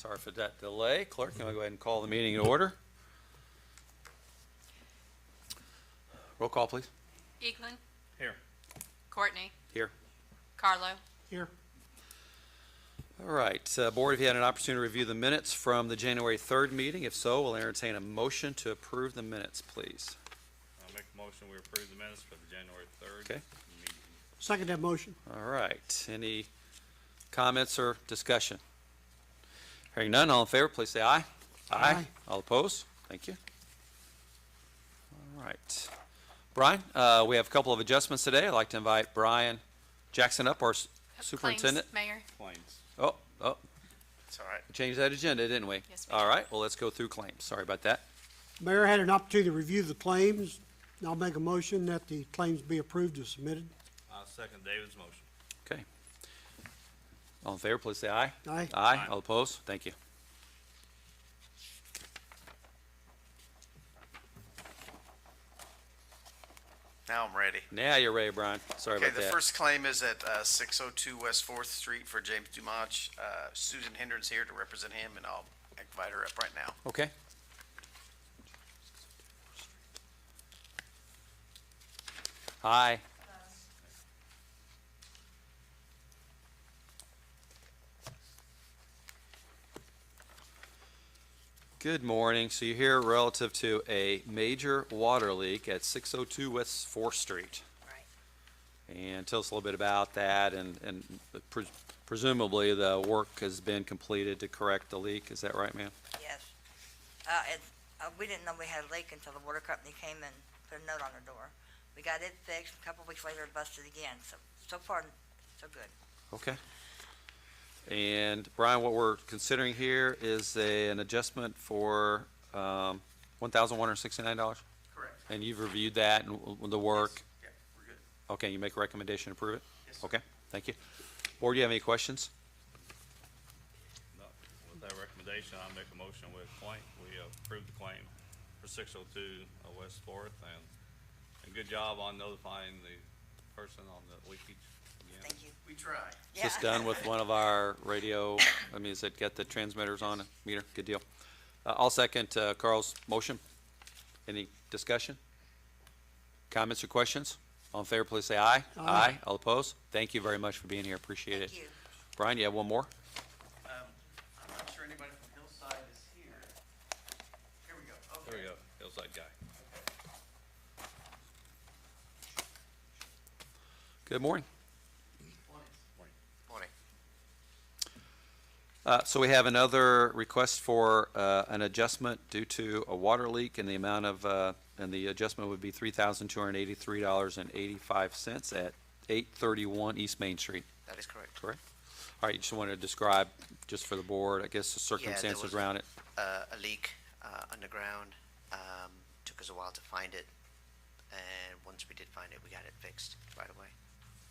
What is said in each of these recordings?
Sorry for that delay. Clerk, can we go ahead and call the meeting in order? Roll call, please. Eaglin, Here. Courtney, Here. Carlo, Here. All right, Board, have you had an opportunity to review the minutes from the January 3rd meeting? If so, we'll entertain a motion to approve the minutes, please. I'll make a motion, we approve the minutes for the January 3rd Okay. meeting. Second that motion. All right, any comments or discussion? Hearing none, all in favor, please say aye. Aye. All opposed? Thank you. All right. Brian, we have a couple of adjustments today. I'd like to invite Brian Jackson up, our superintendent. Claims, Mayor. Claims. Oh, It's all right. changed that agenda, didn't we? Yes, ma'am. All right, well, let's go through claims. Sorry about that. Mayor had an opportunity to review the claims. I'll make a motion that the claims be approved as submitted. I'll second David's motion. Okay. All in favor, please say aye. Aye. Aye. All opposed? Thank you. Now I'm ready. Now you're ready, Brian. Sorry Okay, about the that. first claim is at 602 West 4th Street for James Dumach. Susan Hendren's here to represent him, and I'll invite her up right now. Okay. Hi. Good morning. So you're here relative to a major water leak at 602 West 4th Street. Right. And tell us a little bit about that, and presumably the work has been completed to correct the leak. Is that right, ma'am? Yes. We didn't know we had a leak until the water company came and put a note on the door. We got it fixed. A couple weeks later, it busted again. So far, so good. Okay. And Brian, what we're considering here is an adjustment for $1,169? Correct. And you've reviewed that and the work? Yeah, we're good. Okay, you make a recommendation to approve it? Yes, sir. Okay, thank you. Board, do you have any questions? No, with that recommendation, I'll make a motion with claim. We approve the claim for 602 West 4th, and good job on notifying the person on the leakage again. Thank you. We try. Is this done with one of our radio, is it get the transmitters on a meter? Good deal. I'll second Carl's motion. Any discussion? Comments or questions? All in favor, please say aye. Aye. All opposed? Thank you very much for being here. Appreciate it. Thank you. Brian, you have one more? I'm not sure anybody from Hillside is here. Here we go. Okay. There we go, Hillside guy. Good morning. Morning. So we have another request for an adjustment due to a water leak in the amount of, and the adjustment would be $3,283.85 at 831 East Main Street, That is correct. correct? All right, you just wanted to describe, just for the board, I guess, the circumstances was- around it. A leak underground. Took us a while to find it, and once we did find it, we got it fixed right away.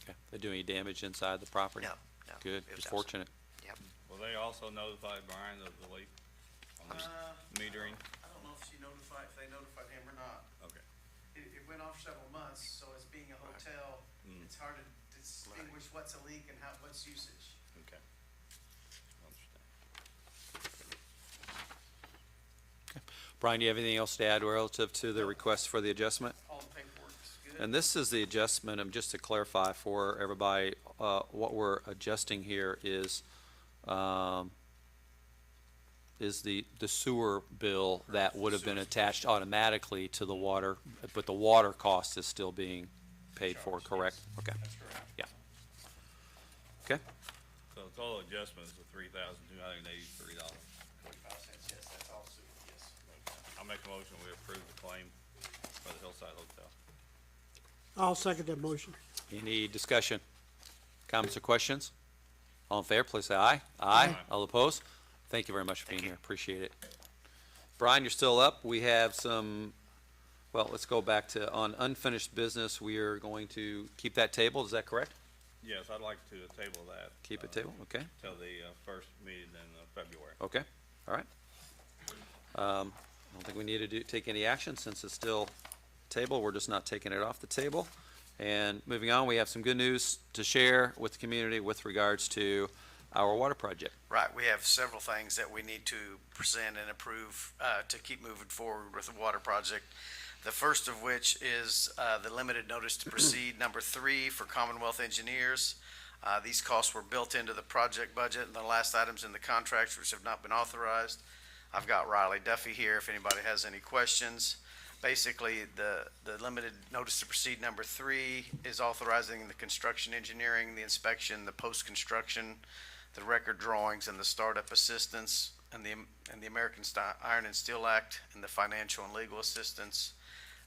Okay. They do any damage inside the property? No, no. Good, it was just outside. fortunate. Yep. Will they also notify Brian of the leak on the metering? I don't know if they notified him or not. Okay. It went off several months, so as being a hotel, it's hard to distinguish what's a leak and what's usage. Okay. Understand. Brian, do you have anything else to add relative to the request for the adjustment? All the paperwork's good. And this is the adjustment, just to clarify for everybody, what we're adjusting here is the sewer bill that would have been attached automatically to the water, but the water cost is still being paid for, correct? Okay, That's correct. yeah. Okay, So the total adjustment is $3,283. 45 cents, yes, that's all sewer, yes. I'll make a motion, we approve the claim for the Hillside Hotel. I'll second that motion. any discussion? Comments or questions? All in favor, please say aye. Aye. All opposed? Thank you very much for being Thank you. here, appreciate it. Brian, you're still up. We have some, well, let's go back to, on unfinished business, we are going to keep that table, is that correct? Yes, I'd like to table that. Keep it table, okay, Till the first meeting in February. okay, all right. I don't think we need to take any action since it's still table, we're just not taking it off the table. And moving on, we have some good news to share with the community with regards to our water project. Right, we have several things that we need to present and approve to keep moving forward with the water project. The first of which is the limited notice to proceed, number 3, for Commonwealth Engineers. These costs were built into the project budget and the last items in the contracts which have not been authorized. I've got Riley Duffy here if anybody has any questions. Basically, the limited notice to proceed number 3 is authorizing the construction engineering, the inspection, the post-construction, the record drawings, and the startup assistance, and the American Iron and Steel Act, and the financial and legal assistance.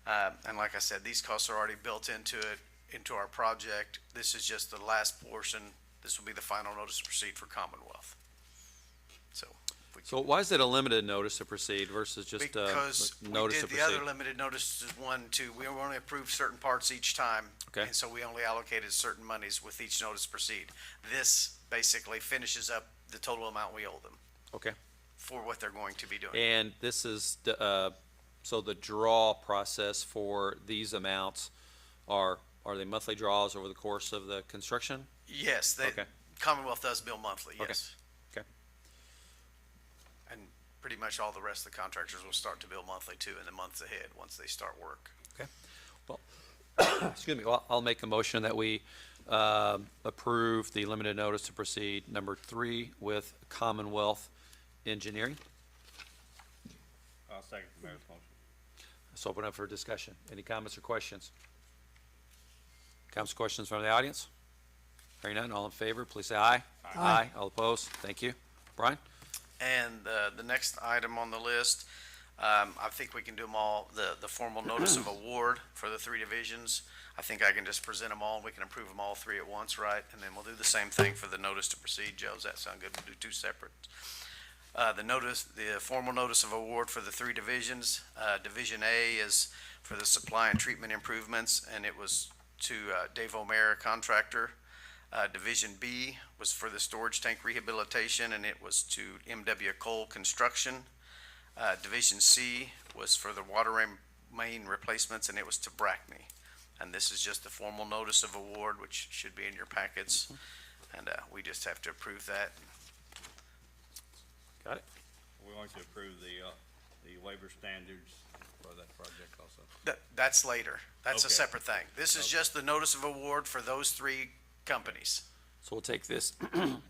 And like I said, these costs are already built into our project. This is just the last portion. This will be the final notice to proceed for Commonwealth. So. So why is it a limited notice to proceed versus just a Because we notice to did proceed? the other limited notices 1, 2, we only approved certain parts each time. Okay. And so we only allocated certain monies with each notice to proceed. This basically finishes up the total amount we owe them Okay. for what they're going to be doing. And this is, so the draw process for these amounts are they monthly draws over the course of the construction? Yes, Okay. Commonwealth does bill monthly, Okay. yes. Okay. And pretty much all the rest of the contractors will start to bill monthly too in the months ahead, once they start work. Excuse me, well, I'll make a motion that we approve the limited notice to proceed number 3 with Commonwealth Engineering. I'll second the mayor's motion. Let's open up for discussion. Any comments or questions? Comments or questions from the audience? Hearing none, all in favor, please say aye. Aye. All opposed? Thank you. Brian? And the next item on the list, I think we can do them all, the formal notice of award for the 3 divisions. I think I can just present them all, and we can approve them all 3 at once, right? And then we'll do the same thing for the notice to proceed. Joe, does that sound good? We'll do 2 separate. The formal notice of award for the 3 divisions. Division A is for the supply and treatment improvements, and it was to Dave O'Meara contractor. Division B was for the storage tank rehabilitation, and it was to M.W. Cole Construction. Division C was for the water main replacements, and it was to Brackney. And this is just the formal notice of award, which should be in your packets, and we just have to approve that. Got it. We're going to approve the labor standards for that project also. That's later. That's a Okay. separate thing. This is Okay. just the notice of award for those 3 companies. So we'll take this,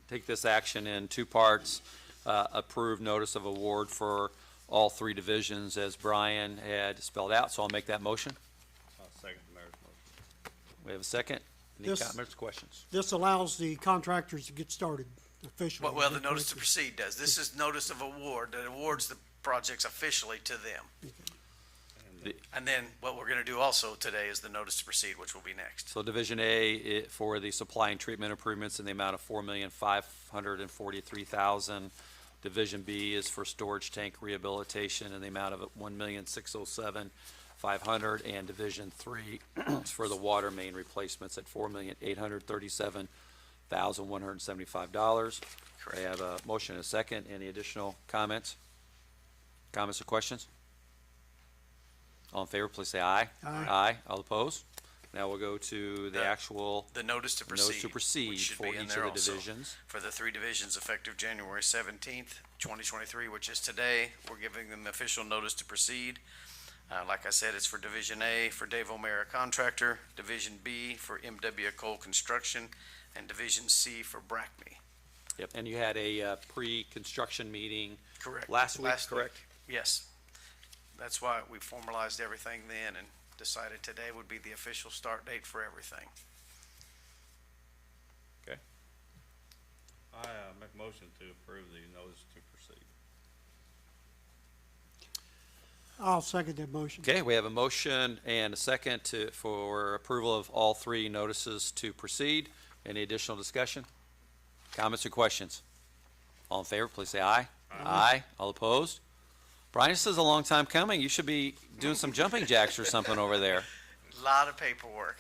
take this action in 2 parts. Approve notice of award for all 3 divisions as Brian had spelled out, so I'll make that motion. I'll second the mayor's motion. We have a second. Any This- comments or questions? This allows the contractors to get started officially. Well, Is the that notice to correct? proceed does. This is notice of award that awards the projects officially to them. And then what we're gonna do also today is the notice to proceed, which will be next. So Division A for the supply and treatment improvements in the amount of $4,543,000. Division B is for storage tank rehabilitation in the amount of $1,607,500. And Division 3 is for the water main replacements at $4,837,175. I have a motion and a second. Any additional comments? Comments or questions? All in favor, please say aye. Aye. Aye. All opposed? Now we'll go to the actual The notice to proceed. notice to proceed which should for be in each of there the also. divisions. For the 3 divisions effective January 17th, 2023, which is today, we're giving them official notice to proceed. Like I said, it's for Division A for Dave O'Meara Contractor, Division B for M.W. Cole Construction, and Division C for Brackney. Yep, and you had a pre-construction meeting Correct. last week, correct? Yes. That's why we formalized everything then and decided today would be the official start date for everything. Okay. I make a motion to approve the notice to proceed. I'll second that motion. Okay, we have a motion and a second for approval of all 3 notices to proceed. Any additional discussion? Comments or questions? All in favor, please say aye. Aye. All opposed? Brian, this is a long time coming. You should be doing some jumping jacks or something over there. Lot of paperwork.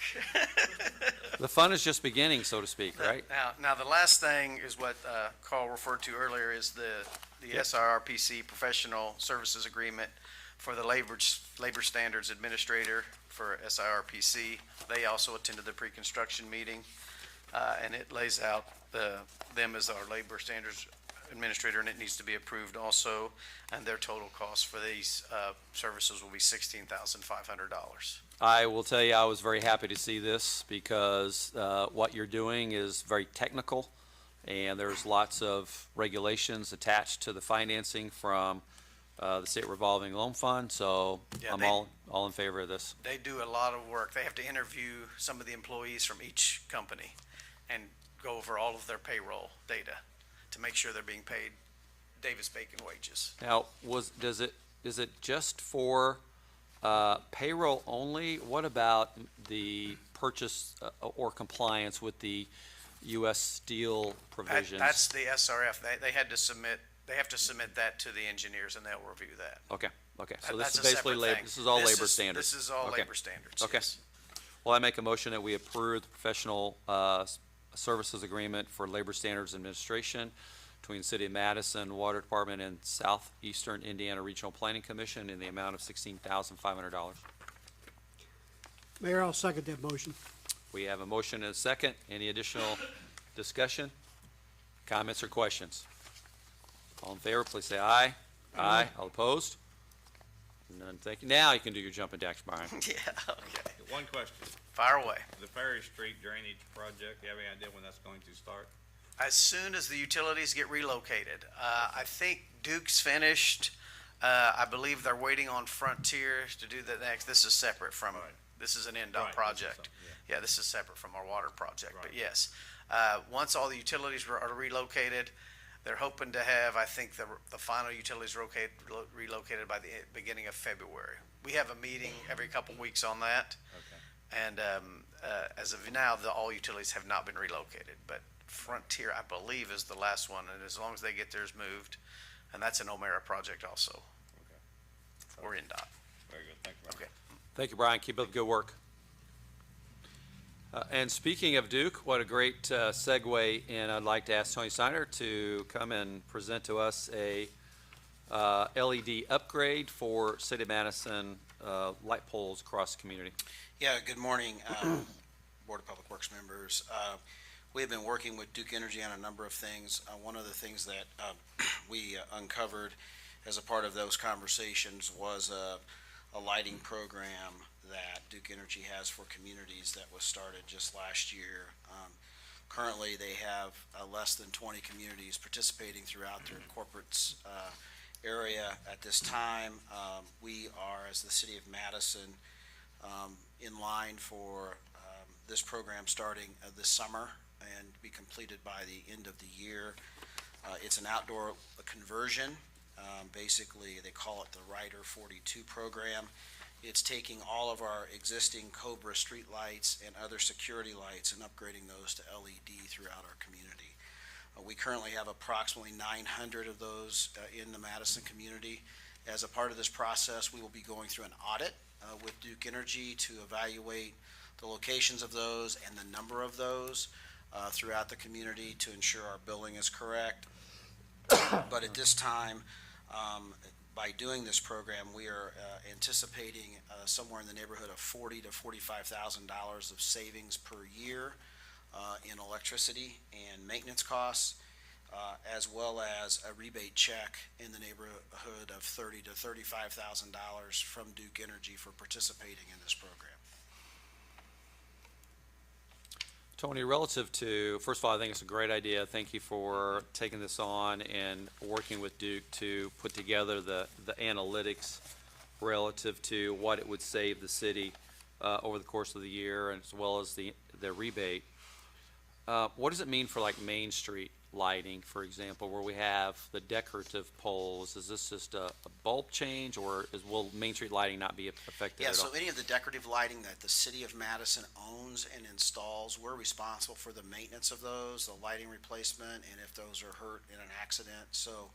The fun is just beginning, so to speak, right? Now, the last thing is what Carl referred to earlier is the SIRPC Professional Services Agreement for the Labor Standards Administrator for SIRPC. They also attended the pre-construction meeting. and it lays out them as our labor standards administrator, and it needs to be approved also. And their total cost for these services will be $16,500. I will tell you, I was very happy to see this because what you're doing is very technical, and there's lots of regulations attached to the financing from the state revolving loan fund, so Yeah, I'm all in favor of this. They do a lot of work. They have to interview some of the employees from each company and go over all of their payroll data to make sure they're being paid Davis-Bacon wages. Now, is it just for payroll only? What about the purchase or compliance with the U.S. Steel provisions? That's the SRF. They have to submit that to the engineers, and they'll review that. Okay, so this That's is a basically separate labor, thing. this is all labor standards. This is all Okay. labor standards, Okay. yes. Well, I make a motion that we approve the professional services agreement for labor standards administration between the City of Madison, Water Department, and Southeastern Indiana Regional Planning Commission in the amount of $16,500. Mayor, I'll second that motion. We have a motion and a second. Any additional discussion, comments, or questions? All in favor, please say aye. Aye. All opposed? None, thank you. Now you can do your jumping jacks, Brian. Yeah, okay. One question, Fire away. the Ferry Street drainage project, you have any idea when that's going to start? As soon as the utilities get relocated. I think Duke's finished. I believe they're waiting on Frontier to do the next. This is separate from, Right. this is an Right, NDOT this is project. something, Yeah, this is separate from our water project, but Right. yes. Once all the utilities are relocated, they're hoping to have, I think, the final utilities relocated by the beginning of February. We have a meeting every couple weeks on that. Okay. And as of now, all utilities have not been relocated, but Frontier, I believe, is the last one, and as long as they get theirs moved, and that's an O'Mara project also. Okay. Or NDOT. Very good, thank you. Okay. Thank you, Brian. Keep up the good work. And speaking of Duke, what a great segue, and I'd like to ask Tony Steiner to come and present to us a LED upgrade for City of Madison light poles across the community. Yeah, good morning, Board of Public Works members. We have been working with Duke Energy on a number of things. One of the things that we uncovered as a part of those conversations was a lighting program that Duke Energy has for communities that was started just last year. Currently, they have less than 20 communities participating throughout their corporate area at this time. We are, as the City of Madison, in line for this program starting this summer and be completed by the end of the year. It's an outdoor conversion. Basically, they call it the Rider 42 program. It's taking all of our existing Cobra street lights and other security lights and upgrading those to LED throughout our community. We currently have approximately 900 of those in the Madison community. As a part of this process, we will be going through an audit with Duke Energy to evaluate the locations of those and the number of those throughout the community to ensure our billing is correct. But at this time, by doing this program, we are anticipating somewhere in the neighborhood of $40,000 to $45,000 of savings per year in electricity and maintenance costs, as well as a rebate check in the neighborhood of $30,000 to $35,000 from Duke Energy for participating in this program. Tony, relative to, first of all, I think it's a great idea. Thank you for taking this on and working with Duke to put together the analytics relative to what it would save the city over the course of the year, and as well as the rebate. What does it mean for like Main Street lighting, for example, where we have the decorative poles? Is this just a bulb change, or will Main Street lighting not be affected Yeah, at so all? any of the decorative lighting that the City of Madison owns and installs, we're responsible for the maintenance of those, the lighting replacement, and if those are hurt in an accident. So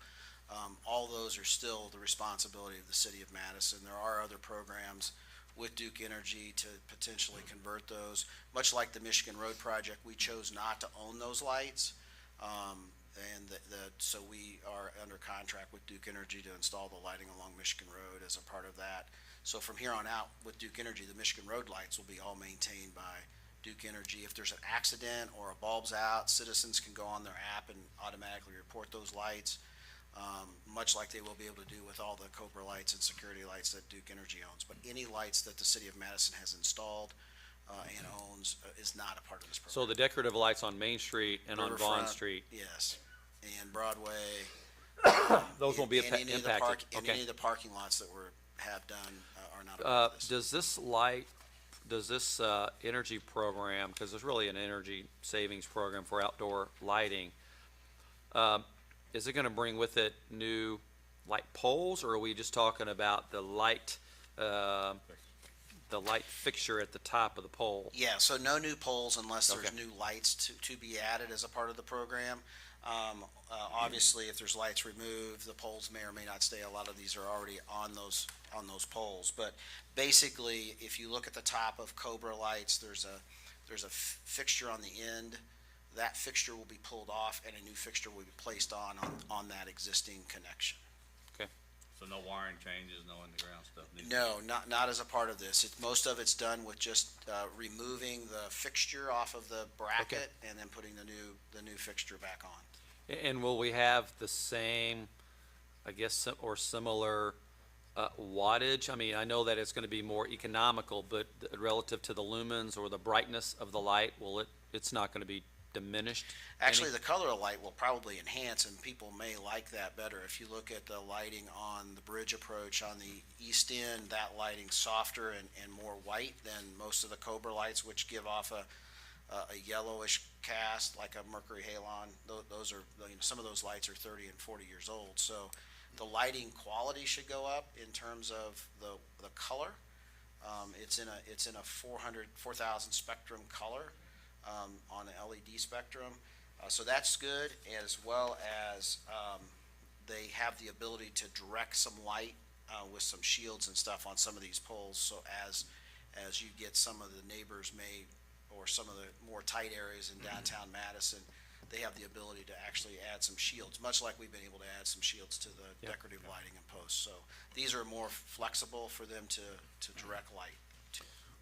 all those are still the responsibility of the City of Madison. There are other programs with Duke Energy to potentially convert those. Much like the Michigan Road project, we chose not to own those lights. So we are under contract with Duke Energy to install the lighting along Michigan Road as a part of that. So from here on out with Duke Energy, the Michigan Road lights will be all maintained by Duke Energy. If there's an accident or a bulb's out, citizens can go on their app and automatically report those lights, much like they will be able to do with all the Cobra lights and security lights that Duke Energy owns. But any lights that the city of Madison has installed and owns is not a part of this program. So the decorative lights on Main Street and on Vaughn Riverfront, Street, yes, and Broadway. those won't be and any of the impacted? and Okay. any of the parking lots that have done are not a part of this. Does this energy program, because there's really an energy savings program for outdoor lighting, is it gonna bring with it new light poles, or are we just talking about the light fixture at the top of the pole? Yeah, so no new poles unless there's Okay. new lights to be added as a part of the program. Obviously, if there's lights removed, the poles may or may not stay. A lot of these are already on those poles. But basically, if you look at the top of Cobra lights, there's a fixture on the end. That fixture will be pulled off and a new fixture will be placed on that existing connection. So no wiring changes, no underground stuff? No, not as a part of this. Most of it's done with just removing the fixture off of the bracket and then putting the new fixture back on. And will we have the same, I guess, or similar wattage? I mean, I know that it's gonna be more economical, but relative to the lumens or the brightness of the light, it's not gonna be diminished? Actually, the color of light will probably enhance, and people may like that better. If you look at the lighting on the bridge approach on the east end, that lighting's softer and more white than most of the Cobra lights, which give off a yellowish cast, like a mercury halon. Those are, some of those lights are 30 and 40 years old. So the lighting quality should go up in terms of the color. It's in a 4,000 spectrum color. On the LED spectrum. So that's good, as well as they have the ability to direct some light with some shields and stuff on some of these poles. So as you get some of the neighbors or some of the more tight areas in downtown Madison, they have the ability to actually add some shields, much like we've been able to add some shields to the decorative lighting and posts. So these are more flexible for them to direct light.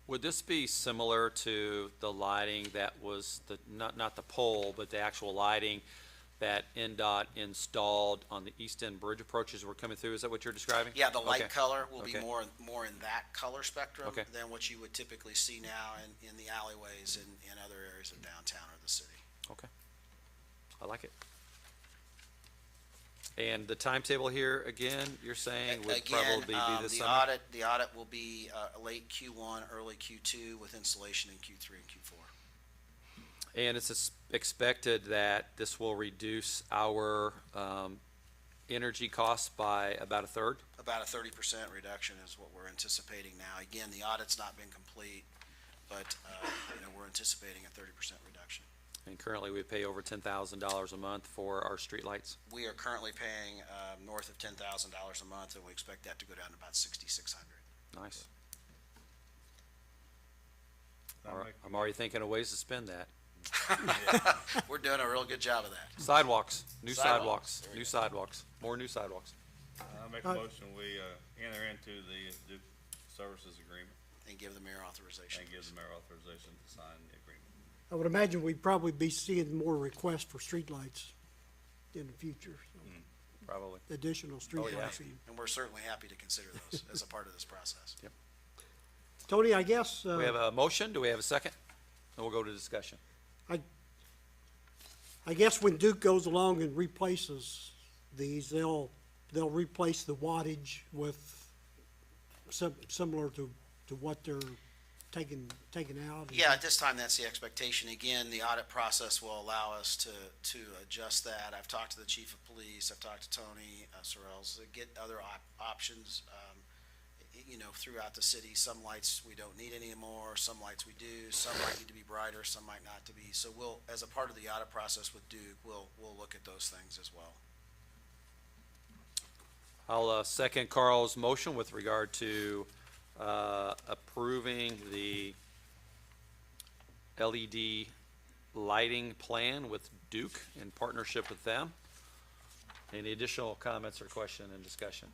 Would this be similar to the lighting that was not the pole, but the actual lighting that NDOT installed on the East End Bridge approaches we're coming through? Is that what you're describing? Yeah, the light Okay. color will be Okay. more in that color spectrum Okay. than what you would typically see now in the alleyways in other areas of downtown or the city. Okay. I like it. And the timetable here, again, you're saying would probably be this summer? The audit will be late Q1, early Q2 with installation in Q3 and Q4. And it's expected that this will reduce our energy costs by about a third? About a 30% reduction is what we're anticipating now. Again, the audit's not been complete, but we're anticipating a 30% reduction. And currently, we pay over $10,000 a month for our streetlights. We are currently paying north of $10,000 a month, and we expect that to go down to about $6,600. Nice. I'm already thinking of ways to spend that. We're doing a real good job of that. Sidewalks, new Sidewalks. sidewalks, new sidewalks, more new sidewalks. I make a motion, we enter into the Duke Services Agreement And give the mayor authorization. and give the mayor authorization to sign the agreement. I would imagine we'd probably be seeing more requests for streetlights in the future, so Probably. additional streetlights. And we're certainly happy to consider those as a part of this process. Tony, I guess, We have a motion, do we have a second? And we'll go to discussion. I guess when Duke goes along and replaces these, they'll replace the wattage with similar to what they're taking out. Yeah, at this time, that's the expectation. Again, the audit process will allow us to adjust that. I've talked to the chief of police, I've talked to Tony Sorrells, to get other options, throughout the city. Some lights we don't need anymore, some lights we do, some might need to be brighter, some might not to be. So we'll, as a part of the audit process with Duke, we'll look at those things as well. I'll second Carl's motion with regard to approving the LED lighting plan with Duke in partnership with them. Any additional comments or question and discussion?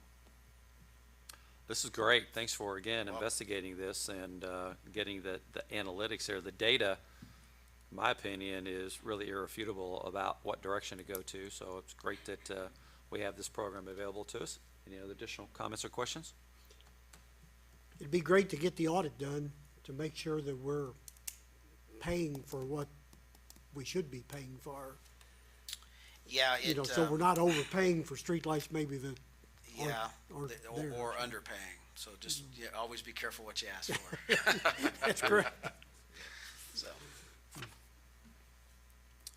This is great. Thanks for, again, investigating this and getting the analytics there. The data, in my opinion, is really irrefutable about what direction to go to. So it's great that we have this program available to us. Any other additional comments or questions? It'd be great to get the audit done to make sure that we're paying for what we should be paying for. Yeah, You know, so we're not overpaying for streetlights maybe that yeah, aren't there. or underpaying. So just, yeah, always be careful what you ask for. That's correct. So,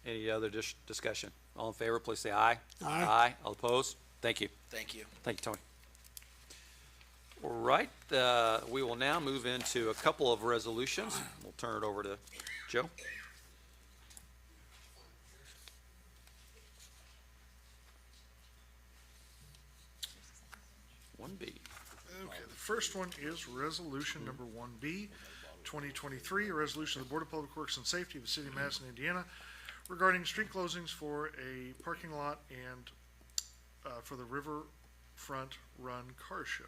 Any other discussion? All in favor, please say aye. Aye. Aye. All opposed? Thank you. thank you. Thank you, Tony. All right, we will now move into a couple of resolutions. We'll turn it over to Joe. One B. Okay, the first one is resolution number 1B, 2023, a resolution of the Board of Public Works and Safety of the City of Madison, Indiana, regarding street closings for a parking lot and for the Riverfront Run Car Show.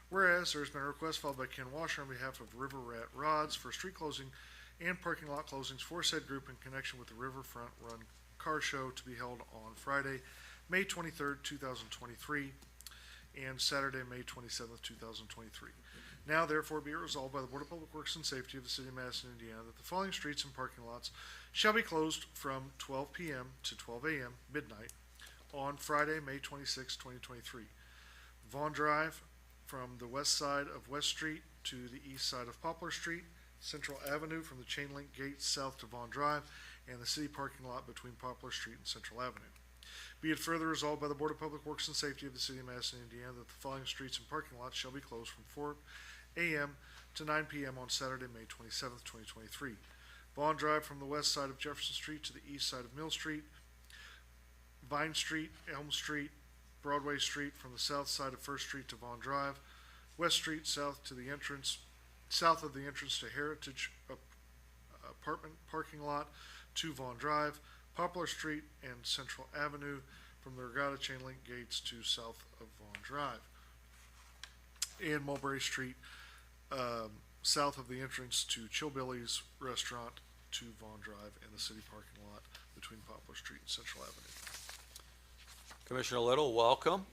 Whereas there's been a request filed by Ken Washer on behalf of River Rat Rods for street closing and parking lot closings for said group in connection with the Riverfront Run Car Show to be held on Friday, May 23rd, 2023, and Saturday, May 27th, 2023. Now therefore be it resolved by the Board of Public Works and Safety of the City of Madison, Indiana, that the following streets and parking lots shall be closed from 12 p.m. to 12 a.m. midnight on Friday, May 26, 2023. Vaughn Drive from the west side of West Street to the east side of Poplar Street, Central Avenue from the chain link gate south to Vaughn Drive, and the city parking lot between Poplar Street and Central Avenue. Be it further resolved by the Board of Public Works and Safety of the City of Madison, Indiana, that the following streets and parking lots shall be closed from 4 a.m. to 9 p.m. on Saturday, May 27th, 2023. Vaughn Drive from the west side of Jefferson Street to the east side of Mill Street, Vine Street, Elm Street, Broadway Street from the south side of First Street to Vaughn Drive, West Street south of the entrance to Heritage Apartment Parking Lot to Vaughn Drive, Poplar Street and Central Avenue from the Regatta Chain Link Gates to south of Vaughn Drive, and Mulberry Street south of the entrance to Chillbilly's Restaurant to Vaughn Drive and the city parking lot between Poplar Street and Central Avenue. Commissioner Little, welcome.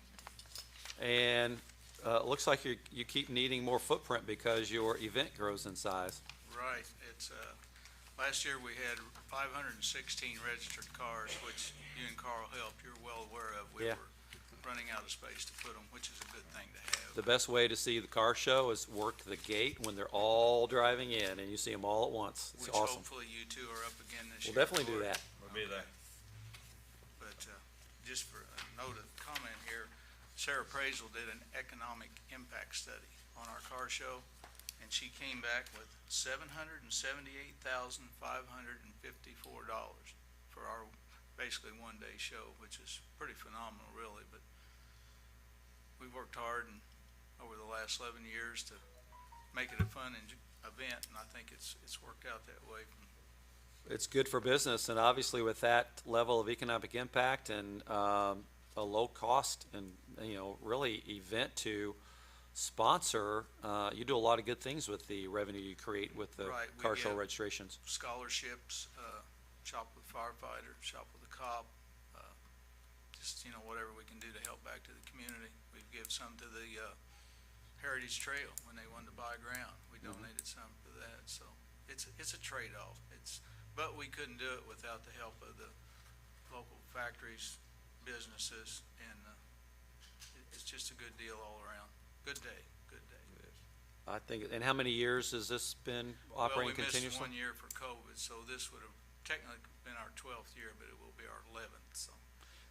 And it looks like you keep needing more footprint because your event grows in size. Right, it's, last year we had 516 registered cars, which you and Carl helped, you're well aware of. We Yeah. were running out of space to put them, which is a good thing to have. The best way to see the car show is work the gate when they're all driving in and you see them all at once. It's Which awesome. hopefully you two are up again this year. We'll definitely do for it. that. We'll be there. But, just for a note of comment here, Sarah Praisel did an economic impact study on our car show, and she came back with $778,554 for our basically one-day show, which is pretty phenomenal, really. But we've worked hard and over the last 11 years to make it a fun event, and I think it's worked out that way. It's good for business, and obviously with that level of economic impact and a low cost and, really event to sponsor, you do a lot of good things with the revenue you create with the Right, we car show give registrations. Scholarships, shop with firefighter, shop with a cop, just, whatever we can do to help back to the community. We've given some to the Heritage Trail when they wanted to buy ground. We donated some to that, so it's a trade-off. But we couldn't do it without the help of the local factories, businesses, and it's just a good deal all around. Good day, good day. I think, and how many years has this been operating Well, we missed continuously? 1 year for COVID, so this would have technically been our 12th year, but it will be our 11th, so.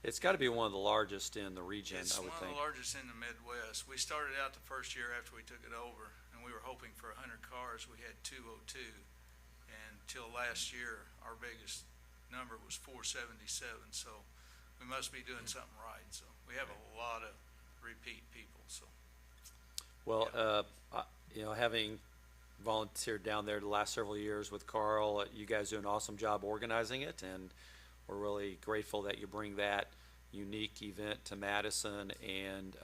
It's got to be one of the largest in the region, It's I would one of think. the largest in the Midwest. We started out the first year after we took it over, and we were hoping for 100 cars. We had 202, and till last year, our biggest number was 477, so we must be doing something right. So we have a lot of repeat people, so. Well, having volunteered down there the last several years with Carl, you guys do an awesome job organizing it, and we're really grateful that you bring that unique event to Madison, and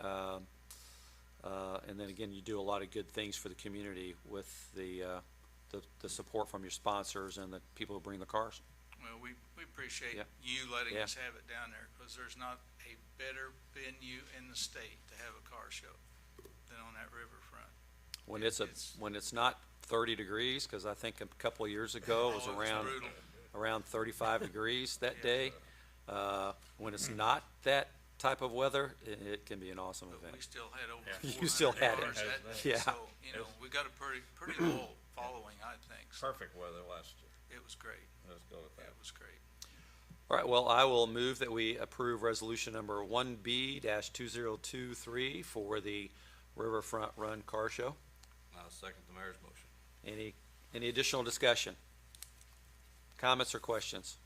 And then again, you do a lot of good things for the community with the support from your sponsors and the people who bring the cars. Well, we appreciate Yeah. you letting Yeah. us have it down there, because there's not a better venue in the state to have a car show than on that riverfront. When It's- when it's not 30 degrees, because I think a couple of years ago it was Oh, brutal. around 35 degrees that Yeah. day. When it's not that type of weather, it can be an awesome But we event. still had over Yeah. 400 You still had it. cars that day. Yeah. So, you know, we got a pretty loyal following, I think. So Perfect weather last year. it was great. Let's go with that. It was great. All right, well, I will move that we approve resolution number 1B-2023 for the Riverfront Run Car Show. I'll second the mayor's motion. Any additional discussion? Comments or questions?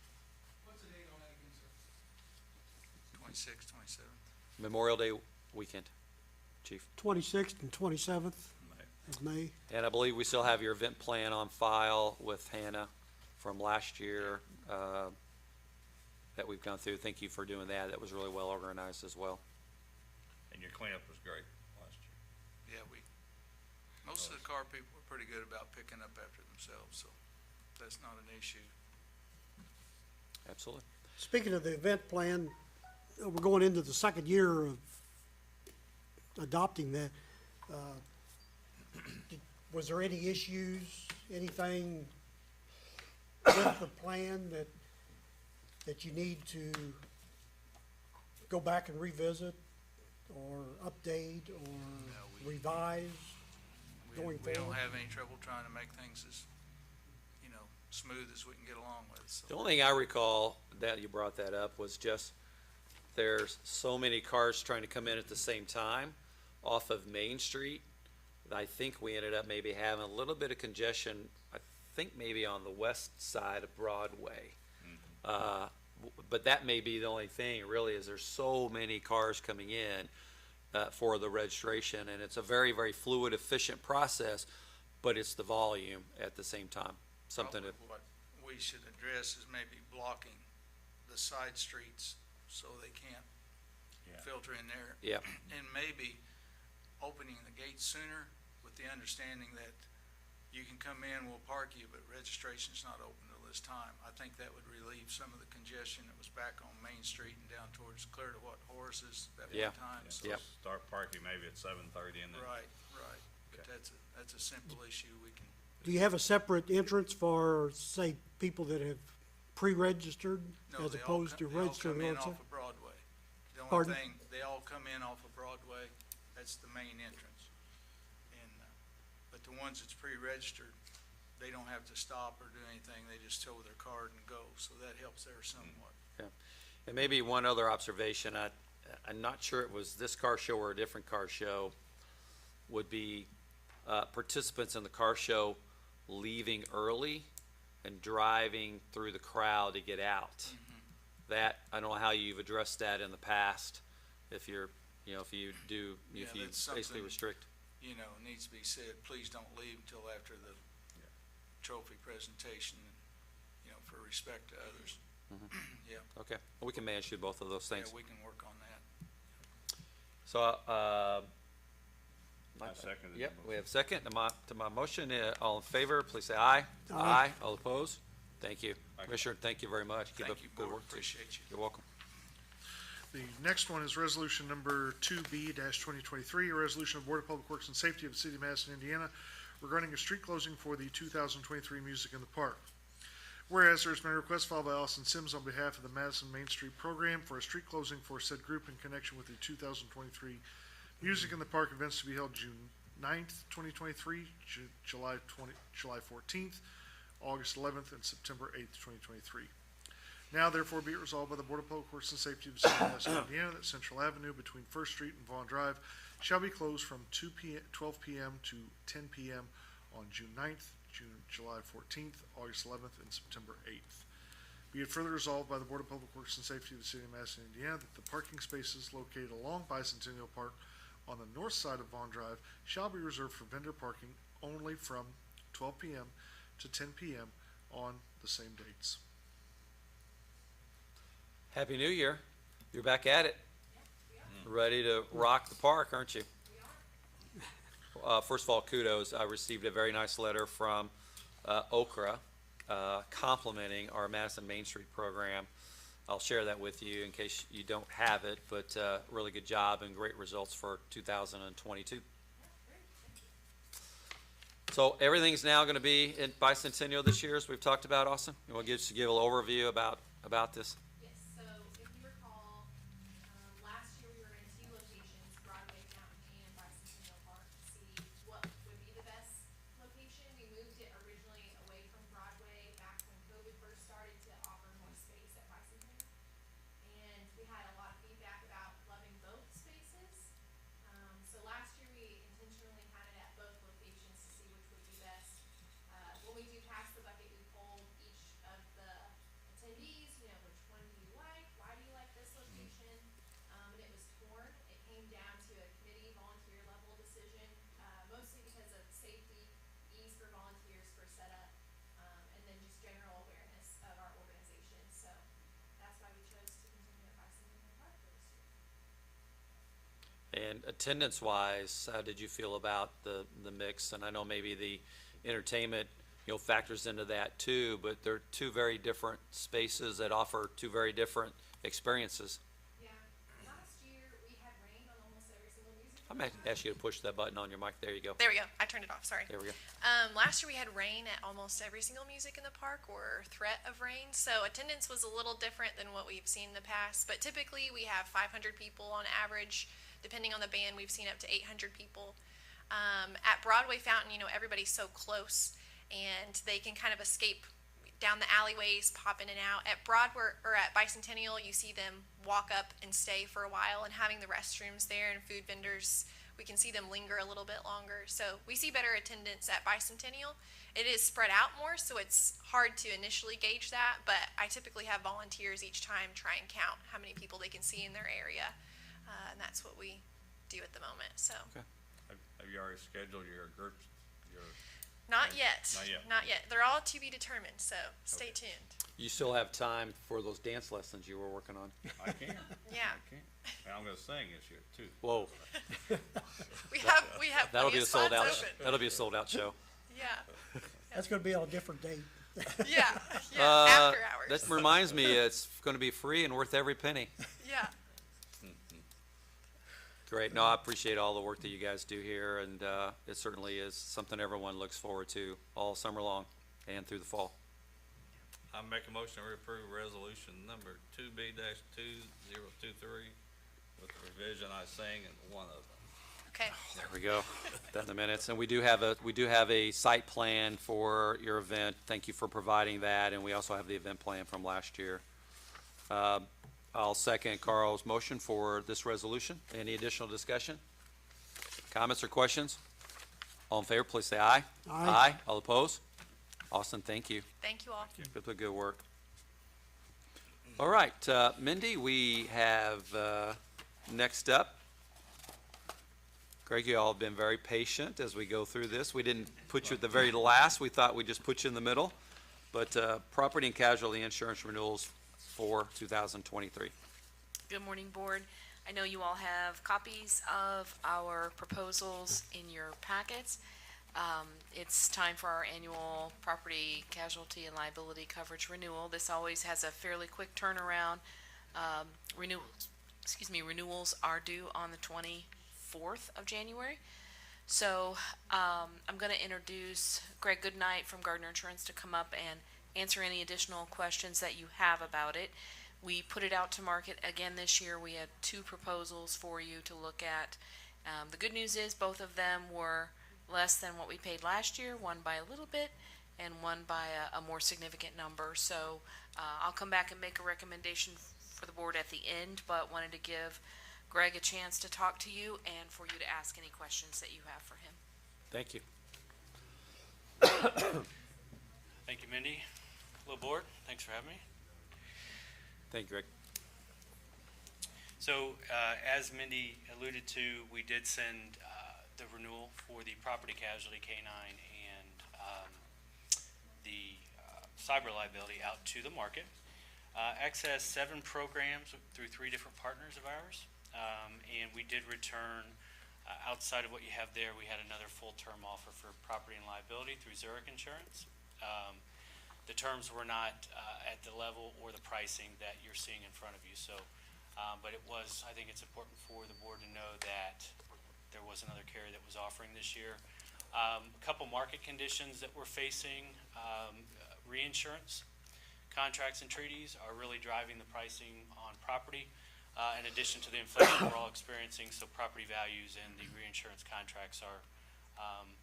26, 27. Memorial Day weekend, Chief. 26th and 27th of May. And I believe we still have your event plan on file with Hannah from last year that we've gone through. Thank you for doing that. That was really well organized as well. And your cleanup was great last year. Yeah, most of the car people were pretty good about picking up after themselves, so that's not an issue. Absolutely. Speaking of the event plan, we're going into the second year of adopting that. Was there any issues, anything with the plan that you need to go back and revisit or update or revise going We don't forward? have any trouble trying to make things as, smooth as we can get along with, so. The only thing I recall that you brought that up was just there's so many cars trying to come in at the same time off of Main Street. I think we ended up maybe having a little bit of congestion, I think maybe on the west side of Broadway. But that may be the only thing really, is there's so many cars coming in for the registration, and it's a very, very fluid, efficient process, but it's the volume at the same time. Something that, Probably what we should address is maybe blocking the side streets so they can't Yeah. filter in there. yeah, And maybe opening the gates sooner with the understanding that you can come in, we'll park you, but registration's not open till this time. I think that would relieve some of the congestion that was back on Main Street and down towards clear to what, Horace's that Yeah. one time. Yeah, So- Yep. Start parking maybe at 7:30 and then. Right, right. But Okay. that's a simple issue we can. Do you have a separate entrance for, say, people that have pre-registered No, as they all opposed to they all registered come in on off of Broadway. The only Pardon? thing, they all come in off of Broadway, that's the main entrance. And, but the ones that's pre-registered, they don't have to stop or do anything, they just tow their card and go, so that helps there somewhat. and maybe one other observation, I'm not sure it was this car show or a different car show, would be participants in the car show leaving early and driving through the crowd to get out. That, I don't know how you've addressed that in the past, if you're, if you do, Yeah, if you that's basically something- restrict. It needs to be said, please don't leave until after the trophy presentation, for respect to others. Yeah, Okay, well, we can manage through both of those yeah, things. we can work on that. So, I seconded the Yep, motion. we have second to my motion. All in favor, please say aye. Aye. All opposed? Thank you. Thank you. Commissioner, thank you very much. Keep up Thank you, good Board, work. too. appreciate you. You're welcome. The next one is resolution number 2B-2023, a resolution of Board of Public Works and Safety of the City of Madison, Indiana, regarding a street closing for the 2023 Music in the Park. Whereas there has been a request filed by Austin Sims on behalf of the Madison Main Street Program for a street closing for said group in connection with the 2023 Music in the Park events to be held June 9th, 2023, July 14th, August 11th, and September 8th, 2023. Now therefore be it resolved by the Board of Public Works and Safety of the City of Madison, Indiana, that Central Avenue between First Street and Vaughn Drive shall be closed from 12 p.m. to 10 p.m. on June 9th, July 14th, August 11th, and September 8th. Be it further resolved by the Board of Public Works and Safety of the City of Madison, Indiana, that the parking spaces located along Bicentennial Park on the north side of Vaughn Drive shall be reserved for vendor parking only from 12 p.m. to 10 p.m. on the same dates. Happy New Year. You're back at it. Ready to rock the park, aren't you? First of all, kudos. I received a very nice letter from Okra complimenting our Madison Main Street program. I'll share that with you in case you don't have it, but really good job and great results for 2022. So everything's now going to be in bicentennial this year, as we've talked about, Austin? You want to give a little overview about this? Yes, so if you recall, last year we were in two locations, Broadway, Fountain, and Bicentennial Park, to see what would be the best location. We moved it originally away from Broadway back when COVID first started to offer more space at Bicentennial. And we had a lot of feedback about loving both spaces. So last year we intentionally had it at both locations to see which would be best. When we do pass the bucket, we polled each of the attendees, you know, which one do you like? Why do you like this location? And it was torn. It came down to a committee volunteer level decision, mostly because of safety, ease for volunteers for setup, and then just general awareness of our organization. So that's why we chose to continue at Bicentennial Park for this year. And attendance-wise, how did you feel about the mix? And I know maybe the entertainment, you know, factors into that too, but they're two very different spaces that offer two very different experiences. Yeah, last year we had rain on almost every single music. I'm going to ask you to push that button on your mic. There you go. There we go. I turned it off. Sorry. There we go. Last year we had rain at almost every single music in the park, or threat of rain. So attendance was a little different than what we've seen in the past. But typically we have 500 people on average. Depending on the band, we've seen up to 800 people. At Broadway Fountain, you know, everybody's so close, and they can kind of escape down the alleyways, pop in and out. At Broadway or at Bicentennial, you see them walk up and stay for a while, and having the restrooms there and food vendors, we can see them linger a little bit longer. So we see better attendance at Bicentennial. It is spread out more, so it's hard to initially gauge that, but I typically have volunteers each time try and count how many people they can see in their area, and that's what we do at the moment. So. Okay. Have you already scheduled your groups, your? Not yet. Not yet. Not yet. They're all to be determined, so stay tuned. You still have time for those dance lessons you were working on. I can. Yeah. I can. And I'm gonna sing this year too. Whoa, We have that'll plenty be of a sold spots out. open. That'll be a sold out show. Yeah. That's gonna be on a different date. Yeah. After hours. That reminds me, it's going to be free and worth every penny. Yeah. Great. No, I appreciate all the work that you guys do here, and it certainly is something everyone looks forward to all summer long and through the fall. I make a motion to approve resolution number 2B-2023 with the revision I sang in one of them. Okay. There we go. Done the minutes, and we do have a site plan for your event. Thank you for providing that, and we also have the event plan from last year. I'll second Carl's motion for this resolution. Any additional discussion? Comments or questions? All in favor, please say aye. Aye. All opposed? Austin, thank you. Thank you all. Good work. All right, Mindy, we have next up. Greg, you all have been very patient as we go through this. We didn't put you at the very last. We thought we'd just put you in the middle. But property and casualty insurance renewals for 2023. Good morning, Board. I know you all have copies of our proposals in your packets. It's time for our annual property, casualty, and liability coverage renewal. This always has a fairly quick turnaround. Renewals are due on the 24th of January. So I'm going to introduce Greg Goodnight from Gardner Insurance to come up and answer any additional questions that you have about it. We put it out to market again this year. We had 2 proposals for you to look at. The good news is both of them were less than what we paid last year, one by a little bit and one by a more significant number. So I'll come back and make a recommendation for the board at the end, but wanted to give Greg a chance to talk to you and for you to ask any questions that you have for him. Thank you. Thank you, Mindy. Hello, Board. Thanks for having me. Thank you, Greg. So, as Mindy alluded to, we did send the renewal for the property casualty K-9 and the cyber liability out to the market. X has 7 programs through 3 different partners of ours, and we did return Outside of what you have there, we had another full-term offer for property and liability through Zurich Insurance. The terms were not at the level or the pricing that you're seeing in front of you, so, but it was, I think it's important for the board to know that there was another carrier that was offering this year. A couple market conditions that we're facing, reinsurance contracts and treaties are really driving the pricing on property. In addition to the inflation we're all experiencing, so property values and the reinsurance contracts are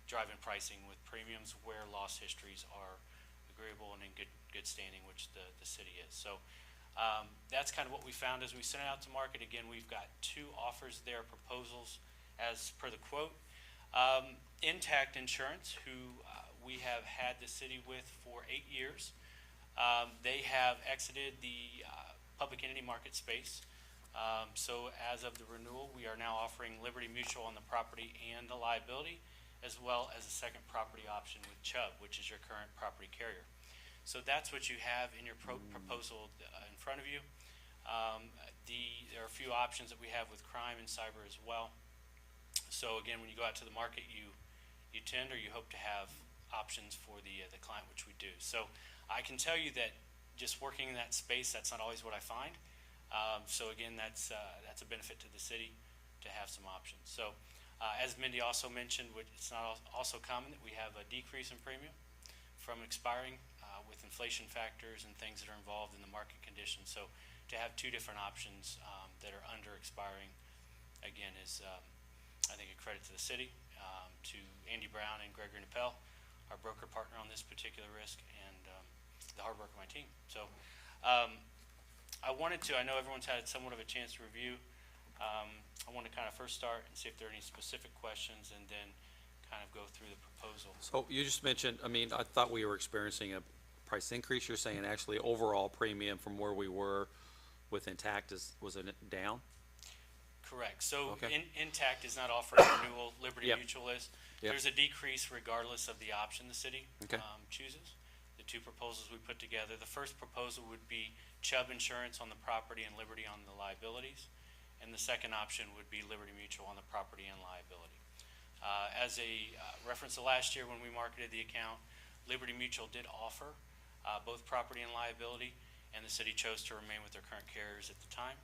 driving pricing with premiums where loss histories are agreeable and in good standing, which the city is. So that's kind of what we found as we sent it out to market. Again, we've got 2 offers there, proposals as per the quote. Intact Insurance, who we have had the city with for 8 years, they have exited the public entity market space. So as of the renewal, we are now offering Liberty Mutual on the property and the liability, as well as a second property option with Chubb, which is your current property carrier. So that's what you have in your proposal in front of you. There are a few options that we have with crime and cyber as well. So again, when you go out to the market, you tend or you hope to have options for the client, which we do. So I can tell you that just working in that space, that's not always what I find. So again, that's a benefit to the city to have some options. So as Mindy also mentioned, it's not also common that we have a decrease in premium from expiring with inflation factors and things that are involved in the market conditions. So to have 2 different options that are under expiring, again, is I think a credit to the city, to Andy Brown and Gregory Nappel, our broker partner on this particular risk, and the hard work of my team. So I know everyone's had somewhat of a chance to review. I want to kind of first start and see if there are any specific questions and then kind of go through the proposal. So you just mentioned, I mean, I thought we were experiencing a price increase. You're saying actually overall premium from where we were with Intact was it down? Correct. So Okay. Intact is not offering renewal, Liberty Yep. Mutual is. Yep. There's a decrease regardless of the option the city Okay. chooses. The 2 proposals we put together, the first proposal would be Chubb Insurance on the property and Liberty on the liabilities. And the second option would be Liberty Mutual on the property and liability. As a reference to last year when we marketed the account, Liberty Mutual did offer both property and liability, and the city chose to remain with their current carriers at the time.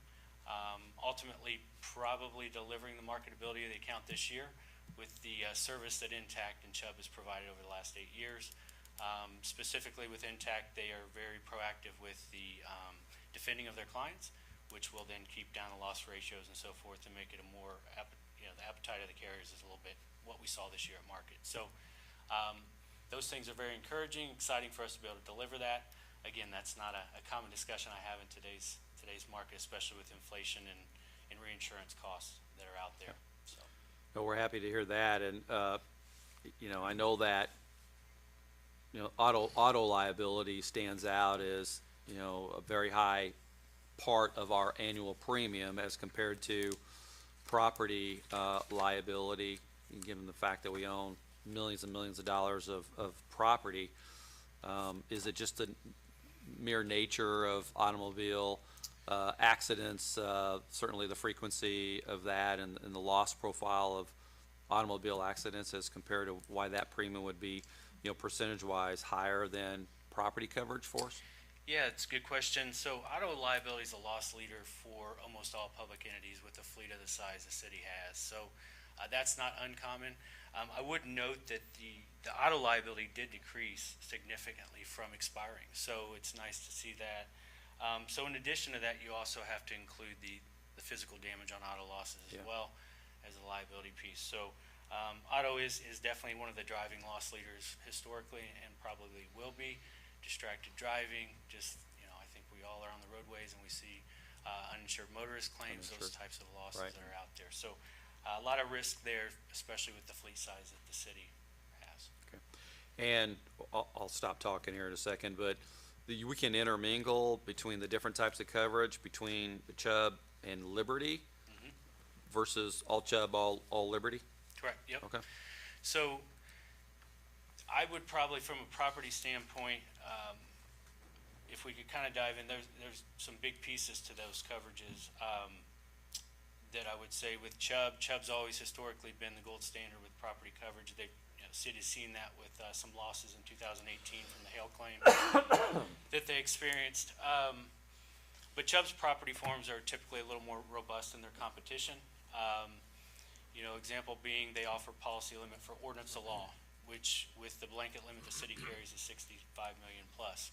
Ultimately, probably delivering the marketability of the account this year with the service that Intact and Chubb has provided over the last 8 years. Specifically with Intact, they are very proactive with the defending of their clients, which will then keep down the loss ratios and so forth to make it a more, the appetite of the carriers is a little bit what we saw this year at market. So those things are very encouraging, exciting for us to be able to deliver that. Again, that's not a common discussion I have in today's market, especially with inflation and reinsurance costs that are out there. So. No, we're happy to hear that, and I know that auto liability stands out as a very high part of our annual premium as compared to property liability, given the fact that we own millions and millions of dollars of property. Is it just the mere nature of automobile accidents, certainly the frequency of that and the loss profile of automobile accidents as compared to why that premium would be, percentage-wise higher than property coverage for us? Yeah, it's a good question. So auto liability is a loss leader for almost all public entities with a fleet of the size the city has. So that's not uncommon. I would note that the auto liability did decrease significantly from expiring. So it's nice to see that. So in addition to that, you also have to include the physical damage on auto losses as well as the liability piece. So auto is definitely one of the driving loss leaders historically and probably will be. Distracted driving, I think we all are on the roadways and we see uninsured motorist claims, those types of losses that are out there. So a lot of risk there, especially with the fleet size that the city has. Okay. And I'll stop talking here in a second, but we can intermingle between the different types of coverage between Chubb and Liberty versus all Chubb, all Liberty? Correct, yep. Okay. So I would probably, from a property standpoint, if we could kind of dive in, there's some big pieces to those coverages. that I would say with Chubb's always historically been the gold standard with property coverage. They, city has seen that with some losses in 2018 from the hail claim that they experienced. But Chubb's property forms are typically a little more robust than their competition. Example being they offer policy limit for ordinance of law, which with the blanket limit the city carries is 65 million plus.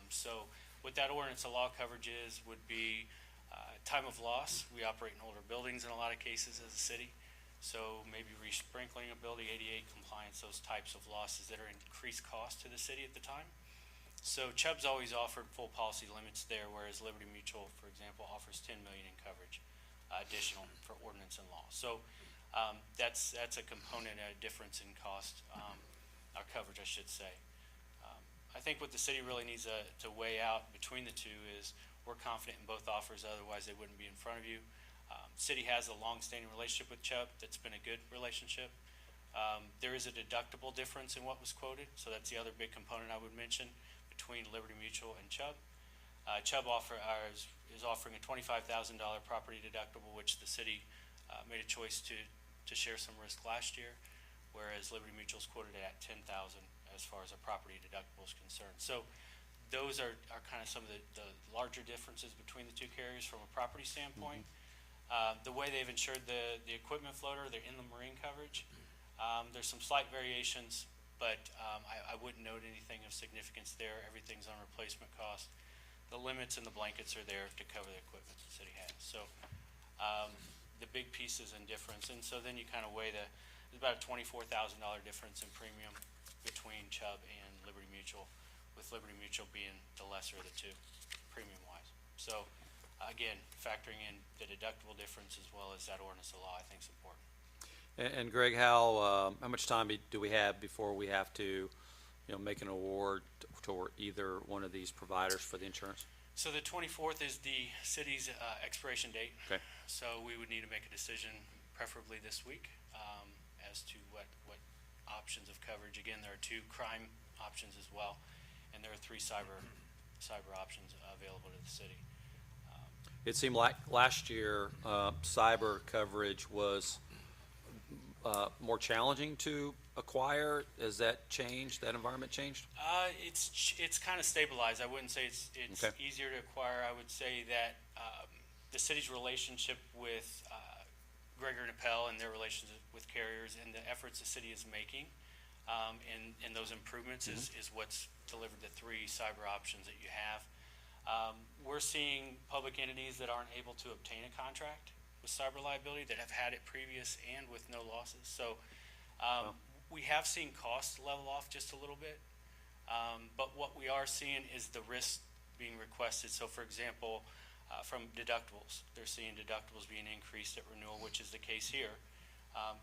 So what that ordinance of law coverage is would be time of loss. We operate in older buildings in a lot of cases as a city. So maybe re-sprinkling a building, ADA compliance, those types of losses that are increased cost to the city at the time. So Chubb's always offered full policy limits there, whereas Liberty Mutual, for example, offers 10 million in coverage, additional for ordinance and law. So that's a component, a difference in cost, our coverage, I should say. I think what the city really needs to weigh out between the two is we're confident in both offers, otherwise they wouldn't be in front of you. City has a long-standing relationship with Chubb that's been a good relationship. There is a deductible difference in what was quoted, so that's the other big component I would mention between Liberty Mutual and Chubb. Chubb is offering a $25,000 property deductible, which the city made a choice to share some risk last year, whereas Liberty Mutual is quoted at $10,000 as far as a property deductible is concerned. So those are kind of some of the larger differences between the two carriers from a property standpoint. The way they've insured the equipment floater, they're in the marine coverage. There's some slight variations, but I wouldn't note anything of significance there. Everything's on replacement cost. The limits and the blankets are there to cover the equipment the city has. So the big pieces and difference, and so then you kind of weigh there's about a $24,000 difference in premium between Chubb and Liberty Mutual, with Liberty Mutual being the lesser of the two, premium-wise. So again, factoring in the deductible difference as well as that ordinance of law, I think is important. And Greg, how much time do we have before we have to, make an award to either one of these providers for the insurance? So the 24th is the city's expiration date. Okay. So we would need to make a decision, preferably this week, as to what options of coverage. Again, there are 2 crime options as well, and there are 3 cyber options available to the city. It seemed like last year, cyber coverage was more challenging to acquire. Has that changed, that environment changed? It's kind of stabilized. I wouldn't say it's Okay. easier to acquire. I would say that the city's relationship with Gregory and Appel and their relationship with carriers and the efforts the city is making and those improvements is what's delivered the 3 cyber options that you have. We're seeing public entities that aren't able to obtain a contract with cyber liability that have had it previous and with no losses. So we have seen costs level off just a little bit, but what we are seeing is the risk being requested. So for example, from deductibles, they're seeing deductibles being increased at renewal, which is the case here.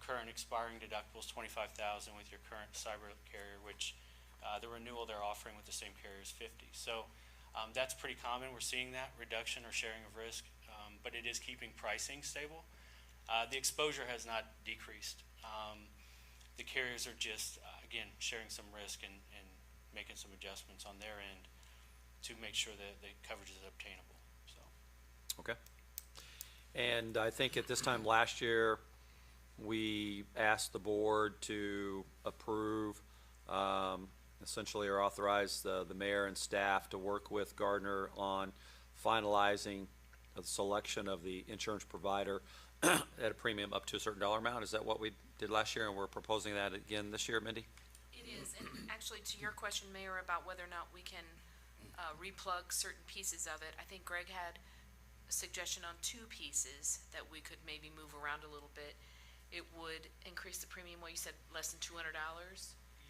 Current expiring deductibles $25,000 with your current cyber carrier, which the renewal they're offering with the same carrier is $50,000. So that's pretty common. We're seeing that reduction or sharing of risk, but it is keeping pricing stable. The exposure has not decreased. The carriers are just, again, sharing some risk and making some adjustments on their end to make sure that the coverage is obtainable. So. Okay. And I think at this time last year, we asked the board to approve, essentially or authorize the mayor and staff to work with Gardner on finalizing the selection of the insurance provider at a premium up to a certain dollar amount. Is that what we did last year, and we're proposing that again this year, Mindy? It is, and actually to your question, Mayor, about whether or not we can replug certain pieces of it, I think Greg had a suggestion on 2 pieces that we could maybe move around a little bit. It would increase the premium, what you said, less than $200?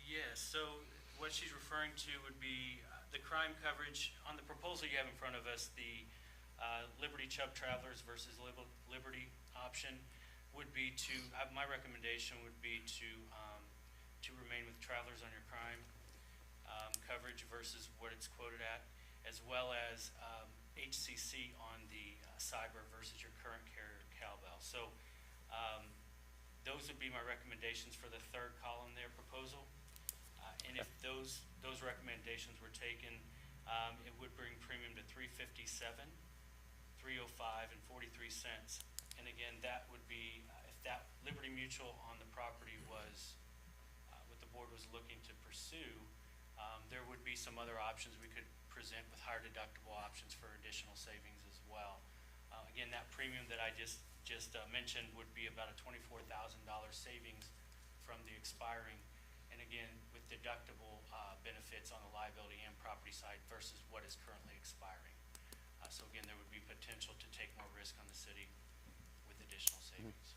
Yes, so what she's referring to would be the crime coverage. On the proposal you have in front of us, the Liberty Chubb Travelers versus Liberty option would be to, my recommendation would be to remain with Travelers on your crime coverage versus what it's quoted at, as well as HCC on the cyber versus your current carrier, Cowbell. So those would be my recommendations for the 3rd column there proposal. And if those recommendations were taken, it would bring premium to $357, $305, and 43 cents, And again, that would be, if that Liberty Mutual on the property was, what the board was looking to pursue, there would be some other options we could present with higher deductible options for additional savings as well. Again, that premium that I just mentioned would be about a $24,000 savings from the expiring, and again, with deductible benefits on the liability and property side versus what is currently expiring. So again, there would be potential to take more risk on the city with additional savings.